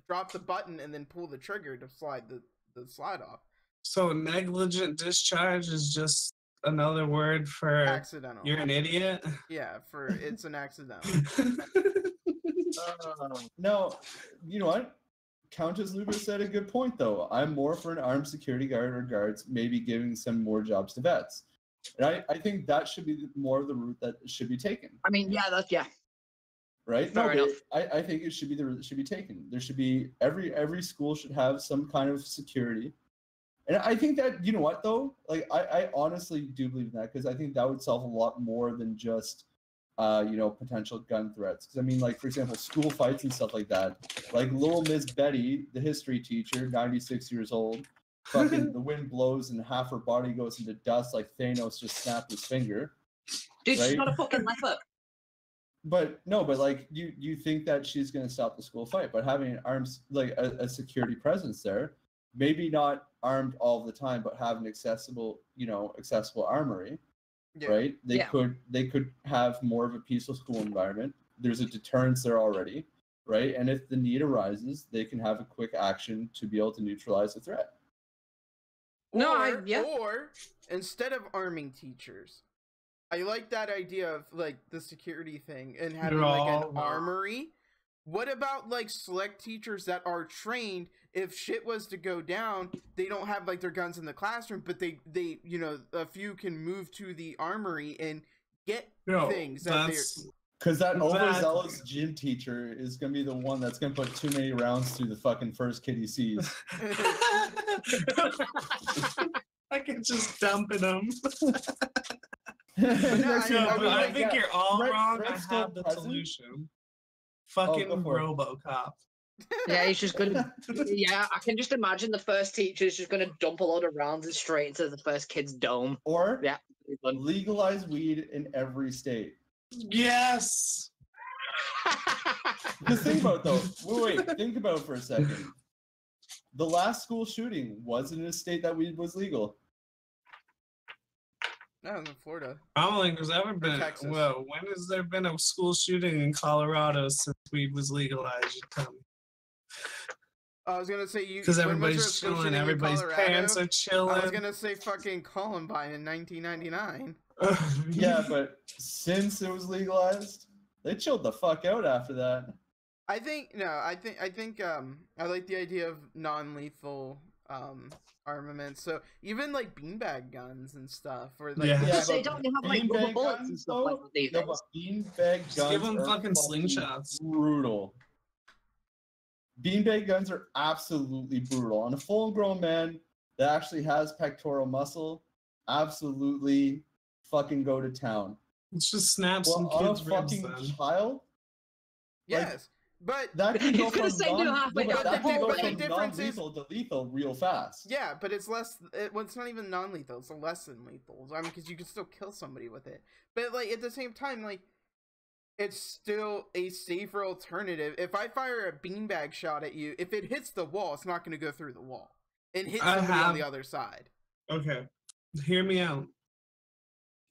drop the button and then pull the trigger to slide the slide off. So negligent discharge is just another word for accidental. You're an idiot. Yeah, it's an accidental. No, you know what? Countess Lucas said a good point though. I'm more for an armed security guard or guards, maybe giving some more jobs to vets. And I think that should be more of the route that should be taken. I mean, yeah. Right? Fair enough. I think it should be the route that should be taken. There should be every school should have some kind of security. And I think that, you know what though? Like I honestly do believe in that, because I think that would solve a lot more than just potential gun threats. Because I mean, like, for example, school fights and stuff like that. Like little Miss Betty, the history teacher, 96 years old, fucking the wind blows and half her body goes into dust like Thanos just snapped his finger. Dude, right? she's not a fucking leopard. But like you think that she's gonna stop the school fight, but having an arms like a security presence there, maybe not armed all the time, but have an accessible armory. Yeah. Right? They could have more of a peaceful school environment. There's a deterrence there already, right? And if the need arises, they can have a quick action to be able to neutralize the threat. Or instead of arming teachers, I like that idea of like the security thing and having like an armory. What about like select teachers that are trained? If shit was to go down, they don't have like their guns in the classroom, but they a few can move to the armory and get things that they're. Because that overzealous gym teacher is going to be the one that's going to put too many rounds through the fucking first kid he sees. I can just dump in him. I think you're all wrong. I have the solution. Fucking RoboCop. Yeah, he's just gonna. Yeah, I can just imagine the first teacher is just gonna dump a load of rounds and straight into the first kid's dome. Or legalize weed in every state. Yes. Because think about it though. Wait, think about it for a second. The last school shooting was in a state that weed was legal. No, in Florida. I don't think there's ever been. Texas. Well, when has there been a school shooting in Colorado since weed was legalized? You tell me. I was gonna say you because everybody's chilling. Everybody's parents are chilling. I was gonna say fucking Columbine in 1999. Yeah, but since it was legalized, they chilled the fuck out after that. I think I like the idea of non-lethal armaments. So even like beanbag guns and stuff, or like they don't have like rubber bullets and stuff like that. No, but beanbag guns give them fucking slingshots. Brutal. Beanbag guns are absolutely brutal. On a full-grown man that actually has pectoral muscle, absolutely fucking go to town. Let's just snap some kids' ribs then. Child? Yes, but that can go from non-lethal to lethal real fast. Yeah, but it's less. It's not even non-lethal. It's less than lethal. I mean, because you can still kill somebody with it. But like at the same time, like it's still a safer alternative. If I fire a beanbag shot at you, if it hits the wall, it's not going to go through the wall. It hits somebody on the other side. Okay, hear me out.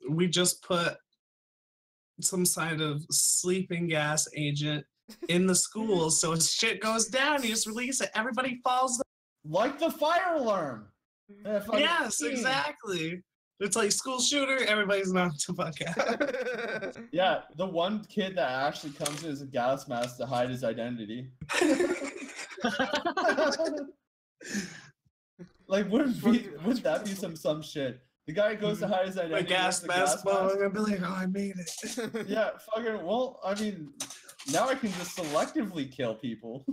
We just put some kind of sleeping gas agent in the school, so if shit goes down, you just release it. Everybody falls. Like the fire alarm. Yes, exactly. It's like school shooter, everybody's knocked the fuck out. Yeah, the one kid that actually comes in as a gas mask to hide his identity. Like, wouldn't that be some shit? The guy goes to hide his identity. The gas mask, I'm gonna be like, oh, I made it. Yeah, fucking, well, I mean, now I can just selectively kill people.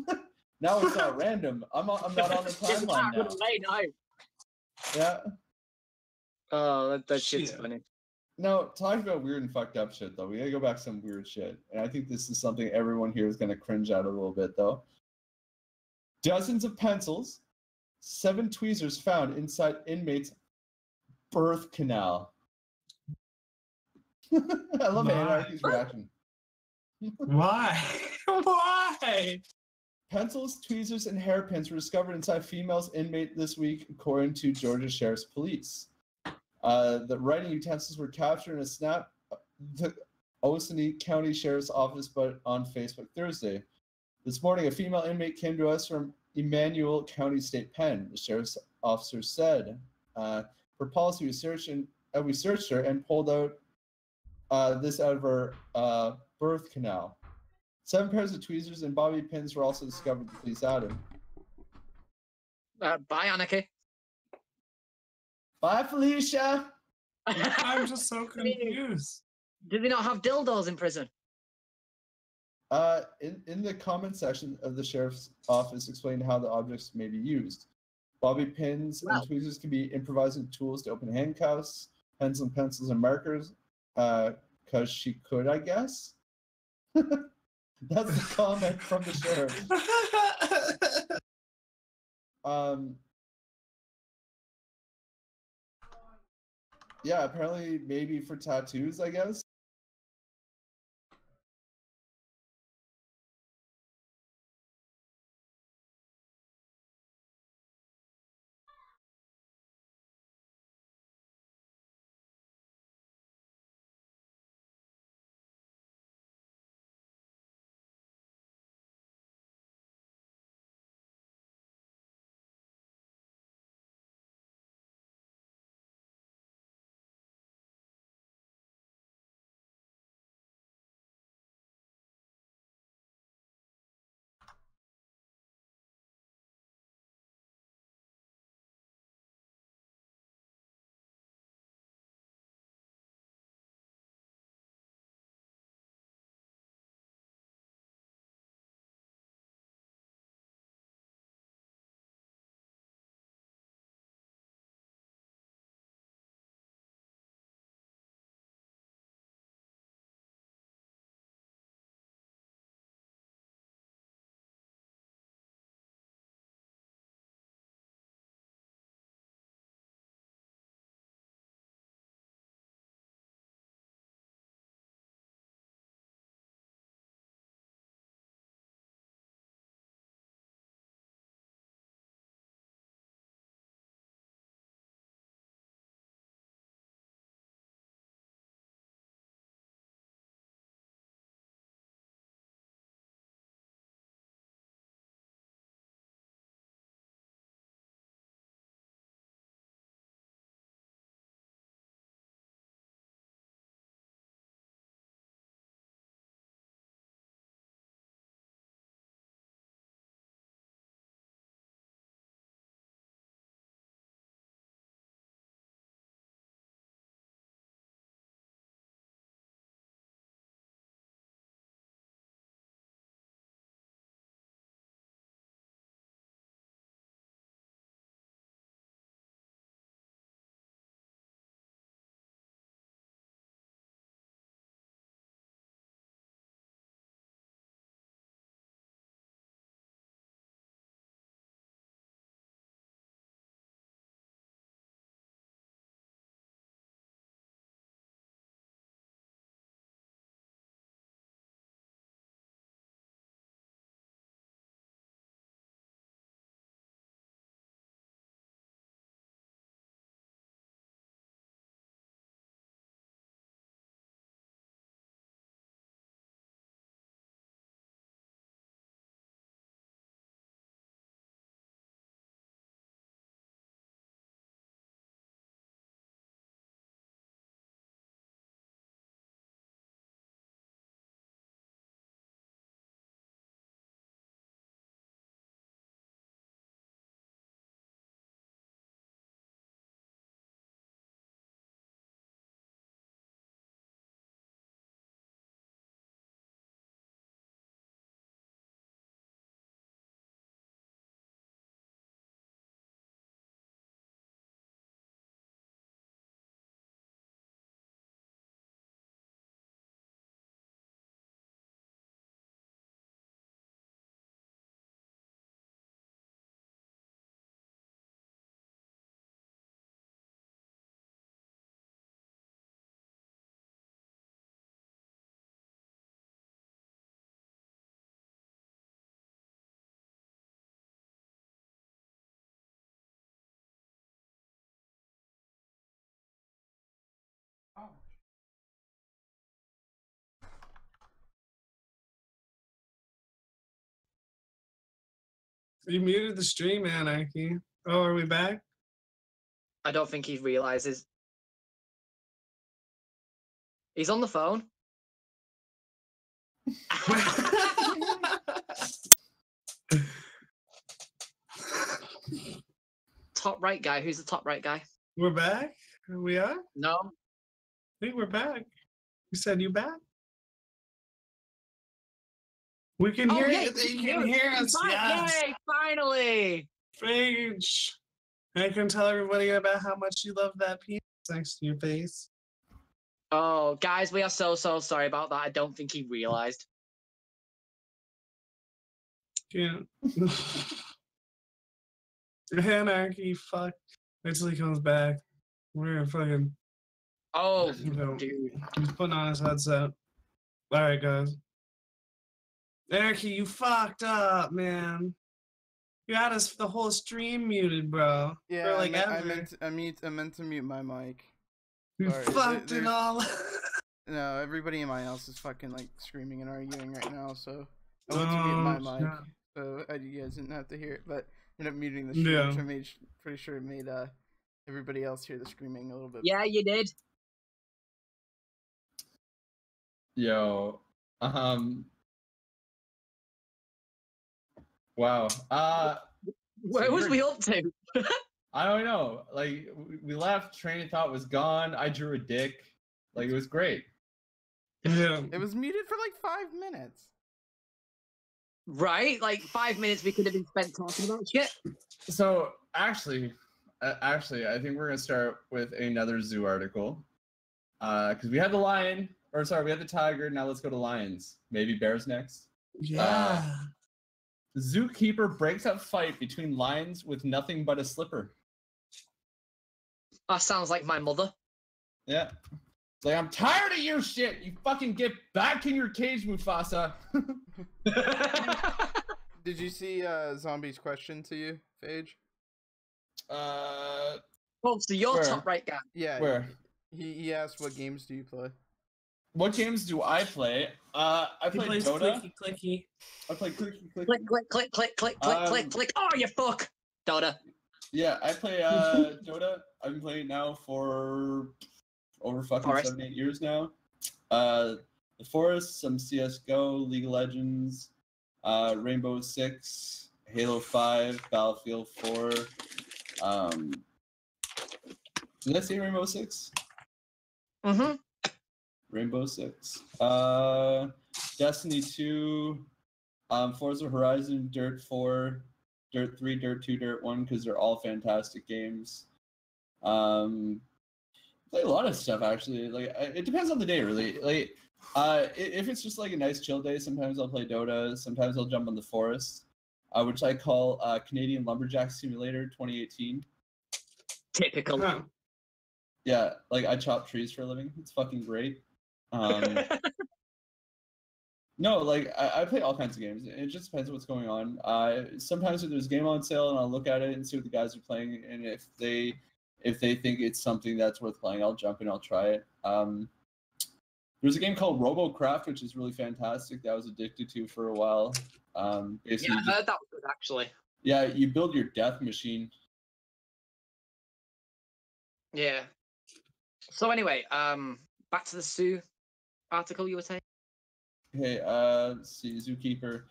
Now it's not random. I'm not on the timeline now. Yeah. Oh, that shit's Shit. funny. No, talking about weird and fucked up shit though, we gotta go back to some weird shit, and I think this is something everyone here is gonna cringe at a little bit though. Dozens of pencils, 7 tweezers found inside inmates' birth canal. I love My. Anarchy's reaction. Why? Why? Pencils, tweezers, and hairpins were discovered inside female's inmate this week, according to Georgia Sheriff's Police. The writing utensils were captured in a snap the Oconee County Sheriff's Office but on Facebook Thursday. This morning, a female inmate came to us from Emmanuel County State Pen. The sheriff's officer said, for policy, we searched her and pulled out this out of her birth canal. 7 pairs of tweezers and bobby pins were also discovered, the police added. Bye, Anarchy. Bye, Felicia! I'm just so confused. Do they not have dildos in prison? In the comment section of the sheriff's office explained how the objects may be used. Bobby pins and tweezers can be improvising tools to open handcuffs, pens and pencils and markers, because she could, I guess. That's the comment from the sheriff. Yeah, apparently maybe for tattoos, I guess. You muted the stream, Anarchy. Oh, are we back? I don't think he realizes. He's on the phone. Top right guy. Who's the top right guy? We're back? We are? No. I think we're back. You said you back? We can hear yeah, you. You can hear us. Yes. Yay, finally. Phage. I can tell everybody about how much you love that penis next to your face. Oh, guys, we are so sorry about that. I don't think he realized. Yeah. Anarchy, fuck. Wait till he comes back. We're fucking. Oh, know, dude. He's putting on his headset. Alright, guys. Anarchy, you fucked up, man. You had us the whole stream muted, bro. Yeah, For like I ever. meant to mute my mic. You Sorry, fucked it all. No, everybody in my house is fucking like screaming and arguing right now, so I went to mute my mic, yeah. so you guys didn't have to hear it. But I ended up muting the stream, which I made pretty sure it made everybody else hear the screaming a little bit. Yeah, you did. Yo, wow. Where was we up to? I don't know. Like we left, train of thought was gone. I drew a dick. Like it was great. Yeah. It was muted for like 5 minutes. Right? Like 5 minutes we could have been spent talking about shit. So actually, I think we're gonna start with another zoo article. Because we had the lion, or sorry, we had the tiger. Now let's go to lions. Maybe bears next. Yeah. Zookeeper breaks up fight between lions with nothing but a slipper. That sounds like my mother. Yeah. It's like, I'm tired of your shit. You fucking get back in your cage, Mufasa. Did you see Zombie's question to you, Phage? Oh, so you're Where? top right guy. Yeah. Where? He asked, what games do you play? What games do I play? I He play plays Dota. clicky clicky. I play clicky clicky. Click, click, click, click, click, click, click, click. Oh, you fuck. Dota. Yeah, I play Dota. I've been playing now for over fucking Forest. 7-8 years now. The Forest, some CS:GO, League of Legends, Rainbow Six, Halo 5, Battlefield 4. Did I say Rainbow Six? Mm-hmm. Rainbow Six. Destiny 2, Forza Horizon, Dirt 4, Dirt 3, Dirt 2, Dirt 1, because they're all fantastic games. Play a lot of stuff actually. Like it depends on the day, really. Like if it's just like a nice chill day, sometimes I'll play Dota. Sometimes I'll jump on the Forest, which I call Canadian Lumberjack Simulator 2018. Typical. Huh. Yeah, like I chop trees for a living. It's fucking great. No, like I play all kinds of games. It just depends on what's going on. Sometimes if there's a game on sale, and I'll look at it and see what the guys are playing, and if they think it's something that's worth playing, I'll jump in, I'll try it. There's a game called RoboCraft, which is really fantastic. That I was addicted to for a while. Basically, Yeah, I heard that was good actually. yeah, you build your death machine. Yeah. So anyway, back to the Sue article you were saying. Okay, let's see, Zookeeper.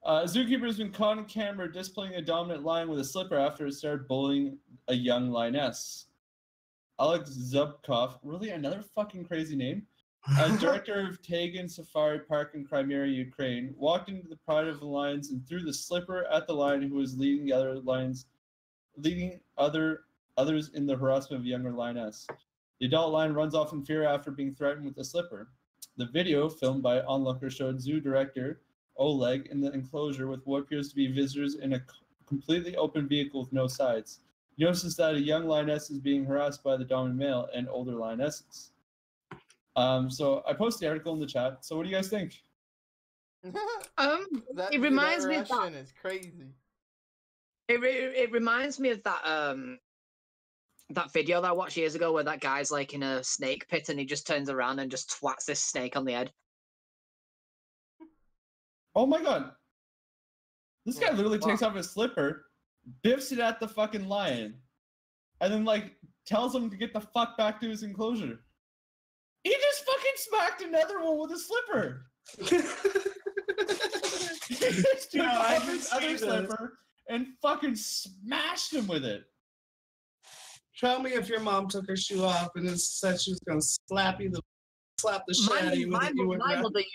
Zookeeper has been caught on camera displaying a dominant lion with a slipper after it started bullying a young lioness. Alex Zubkov, really another fucking crazy name, director of Tagan Safari Park in Crimea, Ukraine, walked into the pride of the lions and threw the slipper at the lion who was leading the other lions, others in the harassment of a younger lioness. The adult lion runs off in fear after being threatened with the slipper. The video, filmed by onlooker, showed zoo director Oleg in the enclosure with what appears to be visitors in a completely open vehicle with no sides. He notices that a young lioness is being harassed by the dominant male and older lionesses. So I posted the article in the chat. So what do you guys think? It reminds me of that. Russian is crazy. It reminds me of that that video that I watched years ago where that guy's like in a snake pit and he just turns around and just twats this snake on the head. Oh my god. This guy literally takes off his slipper, biffs it at the fucking lion, and then like tells him to get the fuck back to his enclosure. He just fucking smacked another one with a slipper. He just took off his other slipper and fucking smashed him with it. Tell me if your mom took her shoe off and then said she was gonna slap the shit out of you with it.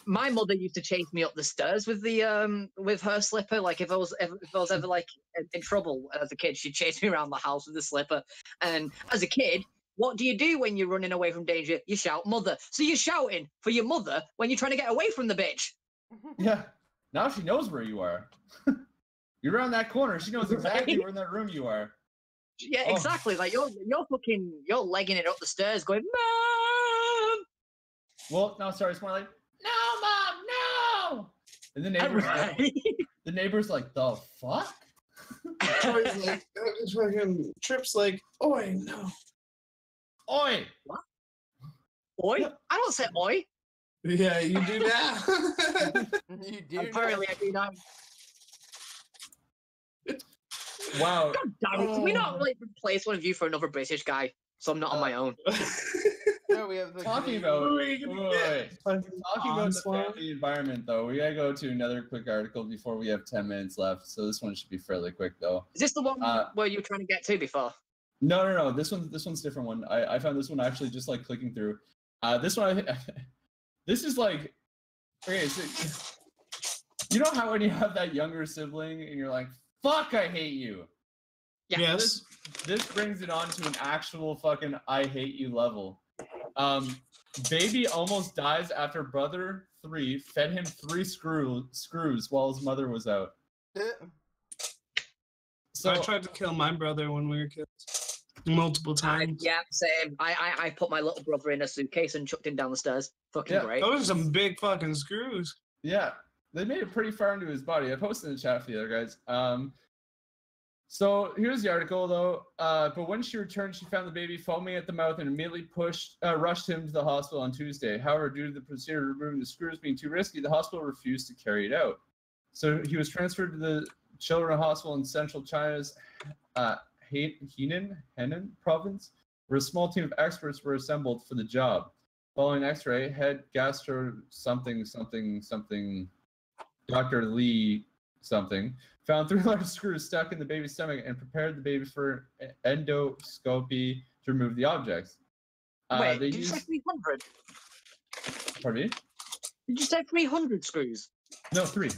My mother used to chase me up the stairs with the with her slipper. Like if I was ever like in trouble as a kid, she'd chase me around the house with the slipper. And as a kid, what do you do when you're running away from danger? You shout mother. So you're shouting for your mother when you're trying to get away from the bitch. Yeah. Now she knows where you are. You're around that corner. She knows exactly where in that room you are. Yeah, exactly. Like you're legging it up the stairs, going, Mom. Well, no, sorry, it's more like, no, Mom, no. And the neighbor's like, the fuck? Troy's like, fucking Trip's like, oi, no. Oi. What? Oi? I don't say oi. Yeah, you do now. You do. Apparently, I do now. Wow. God damn it! Can we not like replace one of you for another British guy? So I'm not on my own. No, we have the Talking about the family environment, though, we gotta go to another quick article before we have 10 minutes left. So this one should be fairly quick, though. Is this the one where you were trying to get to before? No. This one's a different one. I found this one actually just like clicking through. This one, this is like, okay, so, you know how when you have that younger sibling and you're like, fuck, I hate you. Yeah. Yes. This brings it on to an actual fucking I hate you level. Baby almost dies after brother 3 fed him 3 screws while his mother was out. So I tried to kill my brother when we were kids. Multiple times. Yeah, same. I put my little brother in a suitcase and chucked him down the stairs. Fucking great. Those are some big fucking screws. yeah, they made it pretty far into his body. I posted in the chat for the other guys. So here's the article, though. But when she returned, she found the baby foaming at the mouth and immediately rushed him to the hospital on Tuesday. However, due to the procedure of removing the screws being too risky, the hospital refused to carry it out. So he was transferred to the Children's Hospital in central China's Henan province, where a small team of experts were assembled for the job. Following X-ray, head gastro something, Dr. Lee something, found 3 large screws stuck in the baby's stomach and prepared the baby for endoscopy to remove the objects. Wait, did you say 300? Pardon me? Did you say 300 screws? No, 3.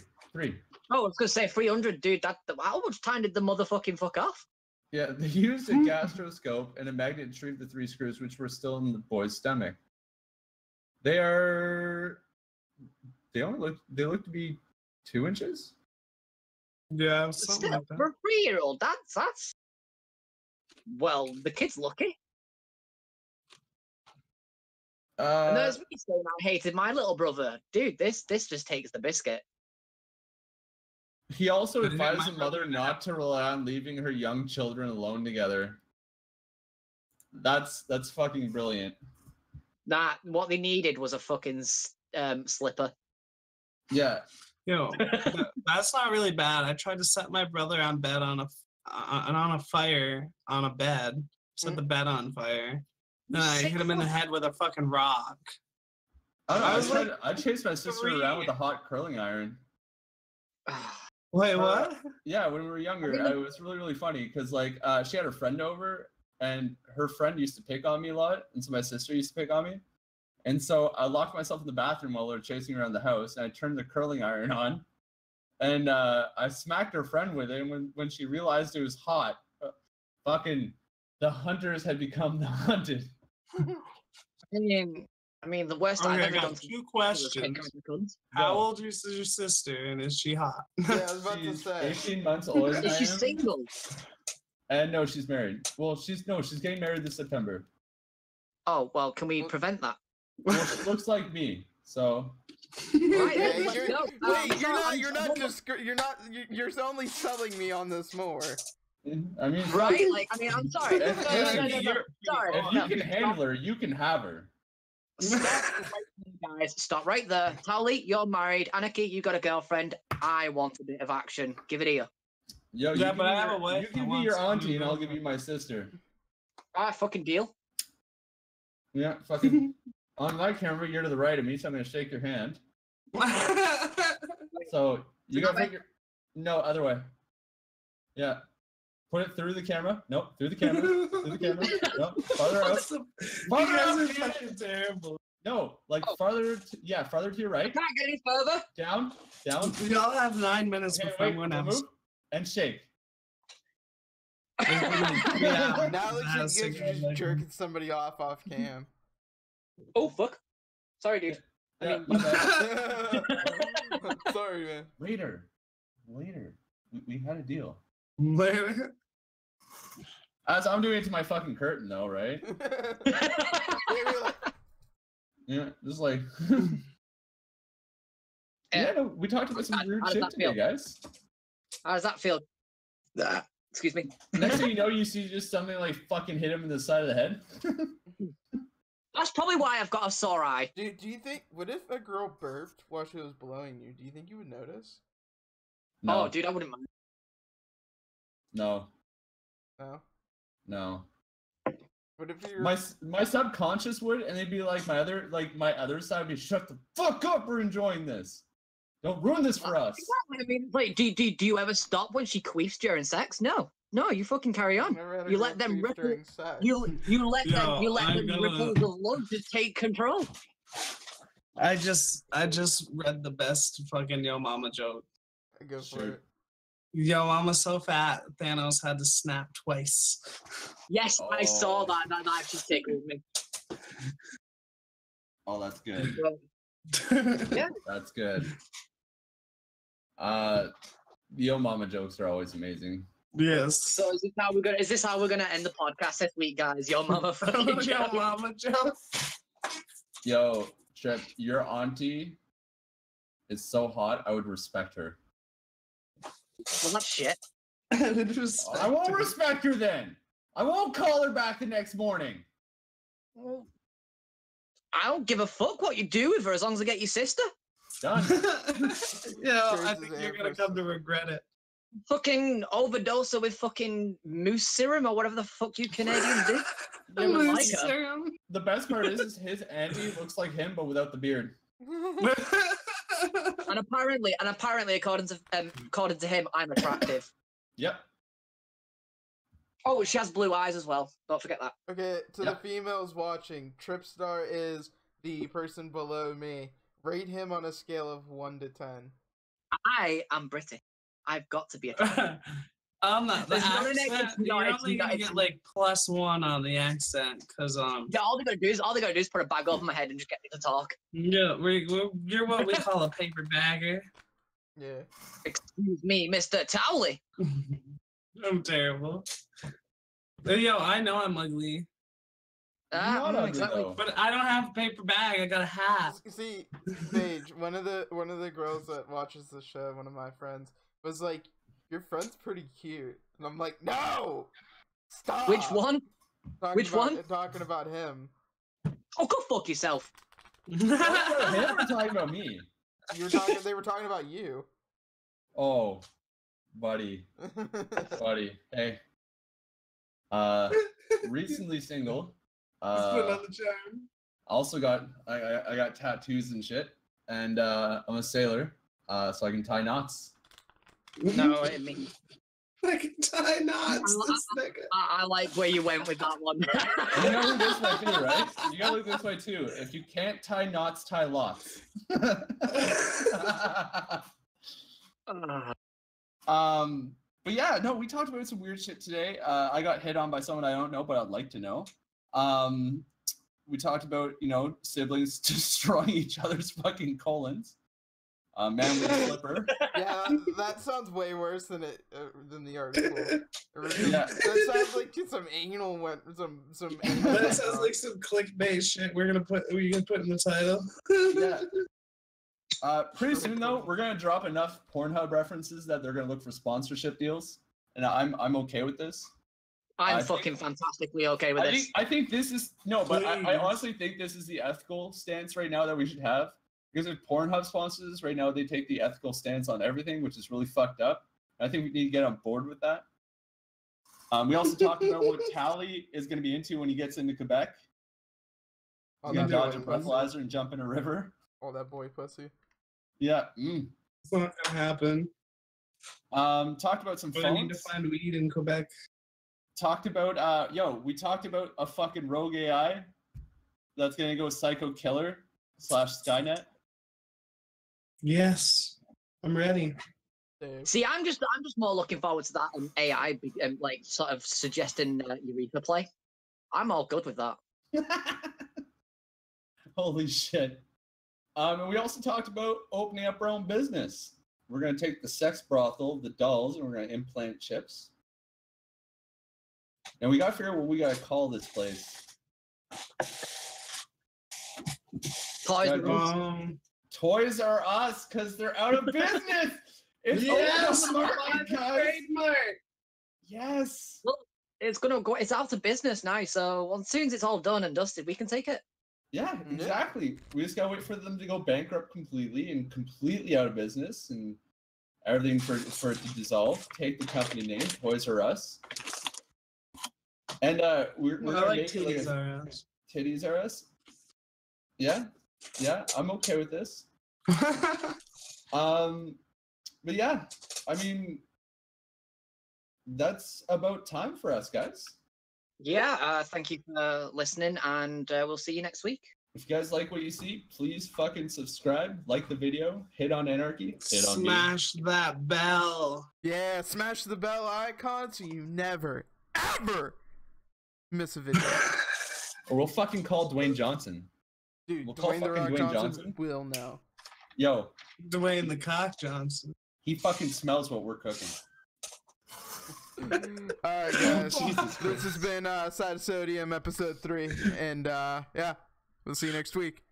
Oh, I was going to say 300, dude. How much time did the motherfucking fuck off? Yeah, they used a gastroscope and a magnet to retrieve the 3 screws, which were still in the boy's stomach. They look to be 2 inches. Yeah, Still, something like that. for a 3-year-old, that's... Well, the kid's lucky. And there's me saying I hated my little brother. Dude, this just takes the biscuit. He also advised the mother not to rely on leaving her young children alone together. That's fucking brilliant. What they needed was a fucking slipper. Yeah. That's not really bad. I tried to set my brother on bed on a fire on a bed. Set the bed on fire. Then I hit him in the head with a fucking rock. I don't know. I chased my sister around with a hot curling iron. Wait, what? Yeah, when we were younger, it was really, really funny because like she had her friend over, and her friend used to pick on me a lot, and so my sister used to pick on me, and so I locked myself in the bathroom while we were chasing around the house, and I turned the curling iron on, and I smacked her friend with it, and when she realized it was hot, fucking the hunters had become the hunted. I mean, the worst I've ever done. 2 questions. How old is your sister, and is she hot? Yeah, I was about to say. 18 months older than I am. Is she single? And no, she's married. Well, she's getting married this September. Oh well, can we prevent that? Well, she looks like me, so. Right, you're only selling me on this more. I mean, right? Like, I mean, I'm sorry. If you can handle her, you can have her. Stop right there, guys. Stop right there. Tally, you're married. Anarchy, you got a girlfriend. I want a bit of action. Give it here. Yo, Yeah, you but I give have me a wife. you I give me want your some auntie, new and I'll give you girlfriend. my sister. Fucking deal. Yeah, fucking. On my camera, you're to the right of me, so I'm gonna shake your hand. So you gotta take your. No, other way. Yeah. Put it through the camera. Nope, through the camera. Through the camera. Nope, farther out. You Farther guys out. are dude. fucking terrible. No, like Oh. farther. Farther to your right. Can't get any further. Down. Down. We all have 9 minutes Okay, before wait, everyone don't else. move. And shake. Yeah, Now looks like that's you're a just good jerking somebody off cam. Oh, fuck. Sorry, dude. Yeah, mean- my bad. Sorry, man. Later. We had a deal. Later. As I'm doing it to my fucking curtain, though, right? Yeah, just like. Yeah, no, we talked about some weird How does shit that today, feel? guys. How does that feel? Excuse me. Next thing you know, you see just something like fucking hit him in the side of the head. That's probably why I've got a sore eye. Do you think, what if a girl burped while she was blowing you? Do you think you would notice? No, Oh, dude, I wouldn't mind. no, No? no. What if you're... My subconscious would, and they'd be like my other side would be, shut the fuck up, we're enjoying this. Don't ruin this for us. Exactly. I mean, like, do you ever stop when she queefs during sex? No, you fucking carry on. Never had a You girl let them queef ripple. during sex. You let Yo, them I'm gonna- ripples of love to take control. I just read the best fucking Yo Mama joke. Go for Sure. it. Yo Mama's so fat, Thanos had to snap twice. Yes, I saw Oh. that. That actually tickled me. Oh, that's good. Yeah. That's good. The Yo Mama jokes are always amazing. Yes. So is this how we're gonna end the podcast this week, guys? Your mama fucking Yo joke. Mama joke. Yo, Trip, your auntie is so hot, I would respect her. Well, that's shit. I would respect I won't her. respect her then. I won't call her back the next morning. Well, I don't give a fuck what you do with her as long as I get your sister. Done. Yeah, I Traces think and you're gonna come to regret it. Fucking overdose her with fucking moose serum or whatever the fuck you Canadians do. You ever like her? Serum. The best part is his auntie looks like him, but without the beard. And apparently, according to him, I'm attractive. Yep. Oh, she has blue eyes as well. Don't forget that. Okay, to Yeah. the females watching, Tripstar is the person below me. Rate him on a scale of 1 to 10. I am British. I've got to be attractive. I'm not the There's no accent. negative, You're no, only gonna it's- get like +1 on the accent, cause Yeah, all they gotta do is put a bag over my head and just get me to talk. yeah, you're what we call a paper bagger. Yeah. Excuse me, Mr. Towley. I'm terrible. Yo, I know I'm ugly, Not ugly, exactly. though. but I don't have a paper bag. I got a hat. See, Paige, one of the girls that watches the show, one of my friends, was like, "Your friend's pretty cute," and I'm like, "No, stop." Which one? Which one? Talking about him. Oh, go fuck yourself. Talking about him or talking about me? They were talking about you. Oh, buddy. Hey. Recently single. Let's put it on the charm. Also got I got tattoos and shit, and I'm a sailor, so I can tie knots. No, I mean, I can tie knots. This nigga. I like where you went with that one. You gotta look this way too, right? You gotta look this way too. If you can't tie knots, tie lots. But yeah, no, we talked about some weird shit today. I got hit on by someone I don't know, but I'd like to know. We talked about, siblings destroying each other's fucking colons. Man with a slipper. Yeah, that sounds way worse than the article. Yeah. That sounds like some anal some anal. That sounds like some clickbait shit. We're gonna put in the title. Yeah. Pretty soon though, we're gonna drop enough Pornhub references that they're gonna look for sponsorship deals, and I'm okay with this. I'm fucking fantastically okay with this. I think this is no, but I Please. honestly think this is the ethical stance right now that we should have. Because if Pornhub sponsors us right now, they take the ethical stance on everything, which is really fucked up. I think we need to get on board with that. We also talked about what Tally is going to be into when he gets into Quebec. Oh, He's going to that dodge a boy pussy. breathalyzer and jump in a river. Oh, that boy pussy. Yeah. It's not gonna happen. Talked about some But I need to phones. find weed in Quebec. Talked about we talked about a fucking rogue AI that's gonna go psycho killer / Skynet. Yes, I'm ready. Dave. See, I'm just more looking forward to that and AI like sort of suggesting Eureka play. I'm all good with that. Holy shit. And we also talked about opening up our own business. We're gonna take the sex brothel, the dolls, and we're gonna implant chips. And we gotta figure out what we gotta call this place. Toys Yeah, R Us. Toys R Us, because they're out of business. It's Yes, open on the market, guys. trademark. Yes. It's gonna go. It's out of business now. So as soon as it's all done and dusted, we can take it. Yeah, exactly. We just gotta wait for them to go bankrupt completely and completely out of business and everything for it to dissolve. Take the company name, Toys R Us. And we're I gonna like make titties like R Us. Titties R Us. Yeah, I'm okay with this. But yeah, I mean, that's about time for us, guys. Yeah. Thank you for listening, and we'll see you next week. If you guys like what you see, please fucking subscribe, like the video, hit on Anarchy, hit on me. Smash that bell. Yeah, smash the bell icon so you never, ever miss a video. Or we'll fucking call Dwayne Johnson. Dude, We'll call Dwayne The Rock fucking Dwayne Johnson Johnson. will know. Yo, Dwayne the Cock Johnson. he fucking smells what we're cooking. Alright, guys. Jesus This has been Side of Sodium episode 3. And yeah, we'll see you next week.